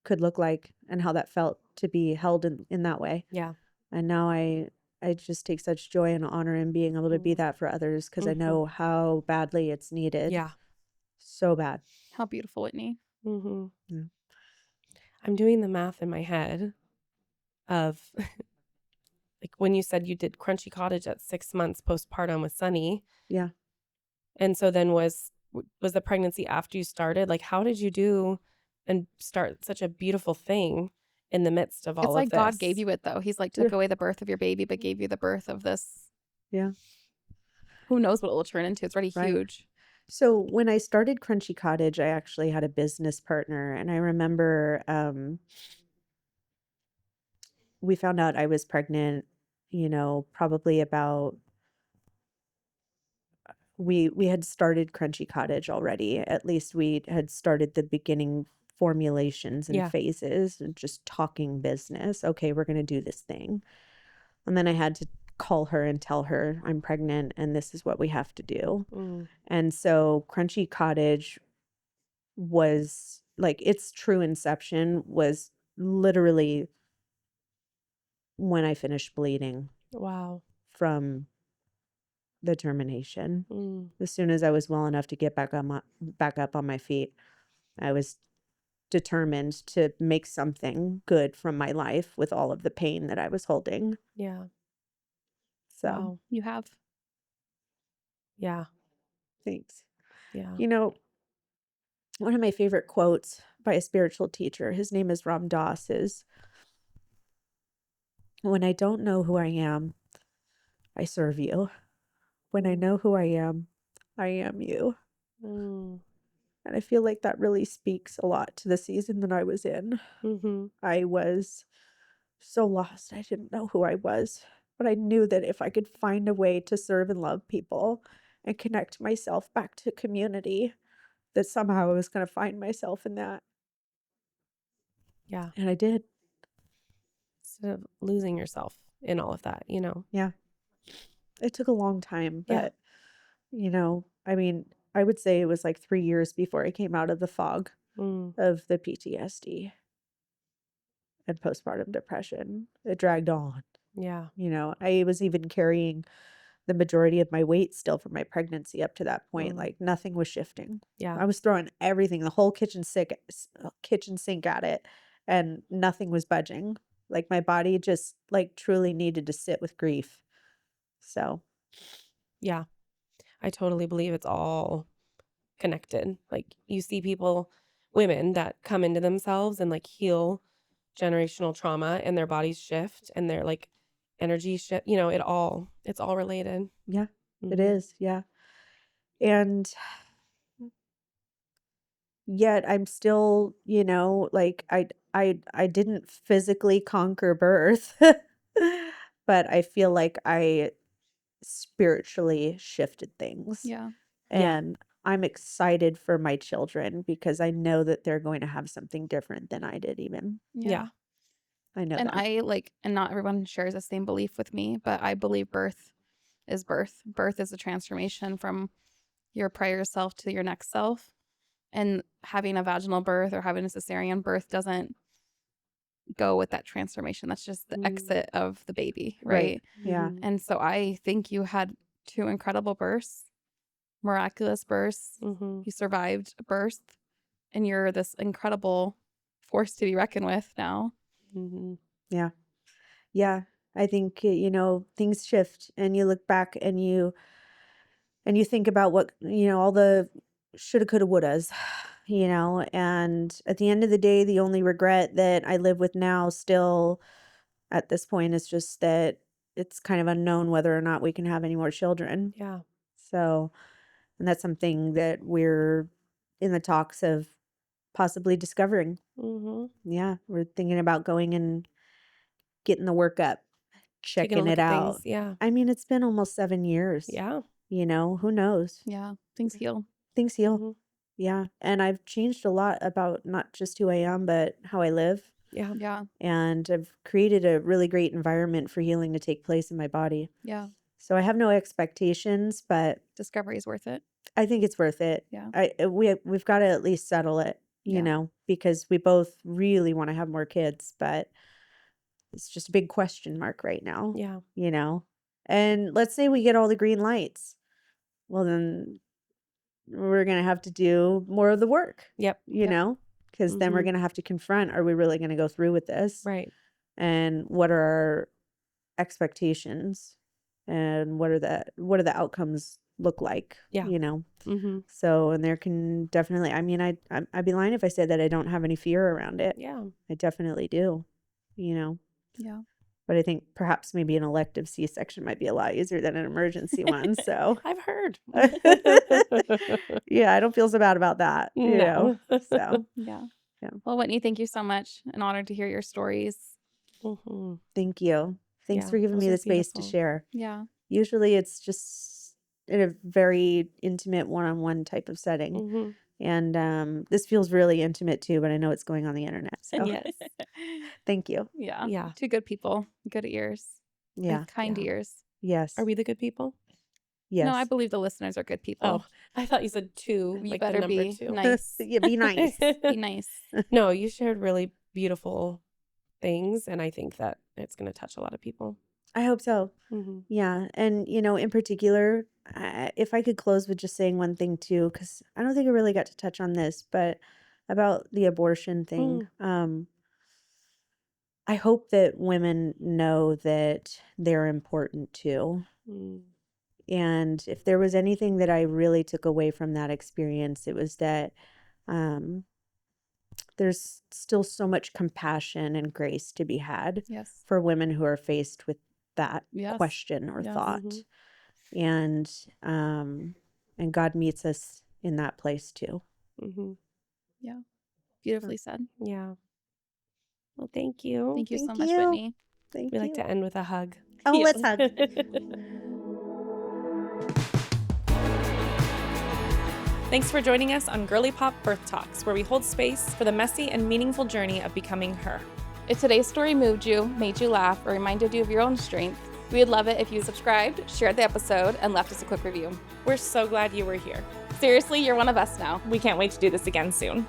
could look like and how that felt to be held in that way. Yeah. And now I just take such joy and honor in being able to be that for others, because I know how badly it's needed. Yeah. So bad. How beautiful, Whitney. Mm-hmm. Yeah. I'm doing the math in my head of like when you said you did Crunchy Cottage at 6 months postpartum with Sunny. Yeah. And so then was the pregnancy after you started? Like, how did you do and start such a beautiful thing in the midst of all It's of like this? God gave you it, though. He's like, took away the birth of your baby, but gave you the birth of this. Yeah. Who knows what it will turn into? It's already Right. huge. So when I started Crunchy Cottage, I actually had a business partner, and I remember we found out I was pregnant, probably about we had started Crunchy Cottage already. At least we had started the beginning formulations and Yeah. phases and just talking business. Okay, we're going to do this thing. And then I had to call her and tell her I'm pregnant and this is what we have to do. And so Crunchy Cottage was like its true inception was literally when I finished bleeding Wow. from the termination. Mm. As soon as I was well enough to get back up on my feet, I was determined to make something good from my life with all of the pain that I was holding. Yeah. So, Wow. You have. Yeah. thanks. Yeah. You know, one of my favorite quotes by a spiritual teacher, his name is Ram Dass, is, "When I don't know who I am, I serve you. When I know who I am you." Mm. And I feel like that really speaks a lot to the season that I was in. Mm-hmm. I was so lost. I didn't know who I was. But I knew that if I could find a way to serve and love people and connect myself back to community, that somehow I was going to find myself in that. Yeah. And I did. Instead of losing yourself in all of that, you know? Yeah. It took a long time, Yeah. but, I mean, I would say it was like 3 years before I came out of the fog Mm. of the PTSD and postpartum depression. It dragged on. Yeah. I was even carrying the majority of my weight still from my pregnancy up to that point. Mm. Like nothing was shifting. Yeah. I was throwing everything, the whole kitchen sink at it, and nothing was budging. Like my body just like truly needed to sit with grief. So, Yeah. I totally believe it's all connected. Like you see people, women that come into themselves and like heal generational trauma and their bodies shift and their like energy shift, it's all related. yeah, it Mhm. is. Yeah. And yet I'm still, like I didn't physically conquer birth, but I feel like I spiritually shifted things. Yeah. Yeah. And I'm excited for my children because I know that they're going to have something different than I did even. Yeah. I know And that. and not everyone shares the same belief with me, but I believe birth is birth. Birth is a transformation from your prior self to your next self. And having a vaginal birth or having a cesarean birth doesn't go with that transformation. That's just the Mm. exit of the baby, Right. right? Yeah. Mhm. And so I think you had 2 incredible births, miraculous births. Mhm. You survived birth, and you're this incredible force to be reckoned with now. Mhm. Yeah. Yeah. I think, things shift and you look back and you think about what, all the shoulda, coulda, wouldas, and at the end of the day, the only regret that I live with now still at this point is just that it's kind of unknown whether or not we can have any more children. Yeah. So, and that's something that we're in the talks of possibly discovering. Mhm. Yeah, we're thinking about going and getting the workup, Taking a checking look it at out. things. Yeah. I mean, it's been almost 7 years. Yeah. Who knows? Yeah, things heal. Things heal. Mhm. Yeah. And I've changed a lot about not just who I am, but how I live. Yeah. Yeah, And I've created a really great environment for healing to take place in my body. yeah. So I have no expectations, but Discovery is worth it. I think it's worth it. Yeah. We've got to at least settle it, Yeah. because we both really want to have more kids, but it's just a big question mark right now, Yeah. And let's say we get all the green lights. Well, then we're going to have to do more of the work, Yep. because then we're Mhm. going to have to confront, are we really going to go through with this? Right. And what are our expectations and what are the outcomes look like? Yeah. Mhm. So, and there can definitely, I mean, I'd be lying if I said that I don't have any fear around it. Yeah. I definitely do, you know. Yeah. But I think perhaps maybe an elective C-section might be a lot easier than an emergency one. So, I've heard. yeah, I don't feel so bad about that, No. So, Yeah. Yeah. Well, Whitney, thank you so much. An honor to hear your stories. Mhm. thank you. Thanks Yeah, for giving those me are the space to beautiful. share. Yeah. Usually it's just in a very intimate one-on-one type of setting. Mm-hmm. And this feels really intimate too, but I know it's going on the internet. So Yes. thank you. Yeah. Yeah. Two good people, good ears, Yeah. with kind Yeah. ears. Yes. Are we the good people? Yes. No, I believe the listeners are good people. Oh, I thought you said two, You like better the number be 2. nice. Yeah, be nice. Be nice. No, you shared really beautiful things, and I think that it's going to touch a lot of people. I hope so. Mm-hmm. Yeah. And, in particular, if I could close with just saying one thing too, because I don't think I really got to touch on this, but about the abortion thing. I hope that women know that they're important too. Mm. And if there was anything that I really took away from that experience, it was that there's still so much compassion and grace to be had Yes. for women who are faced with that Yes. question or Yes. thought. Mm-hmm. And God meets us in that place too. Mm-hmm. Yeah. Beautifully said. Yeah. Well, thank you. Thank you so Thank much, you. Whitney. Thank We you. like to end with a hug. Oh, let's hug. Thanks for joining us on Girly Pop Birth Talks, where we hold space for the messy and meaningful journey of becoming her. If today's story moved you, made you laugh, or reminded you of your own strength, we would love it if you subscribed, shared the episode, and left us a quick review. We're so glad you were here. Seriously, you're one of us now. We can't wait to do this again soon.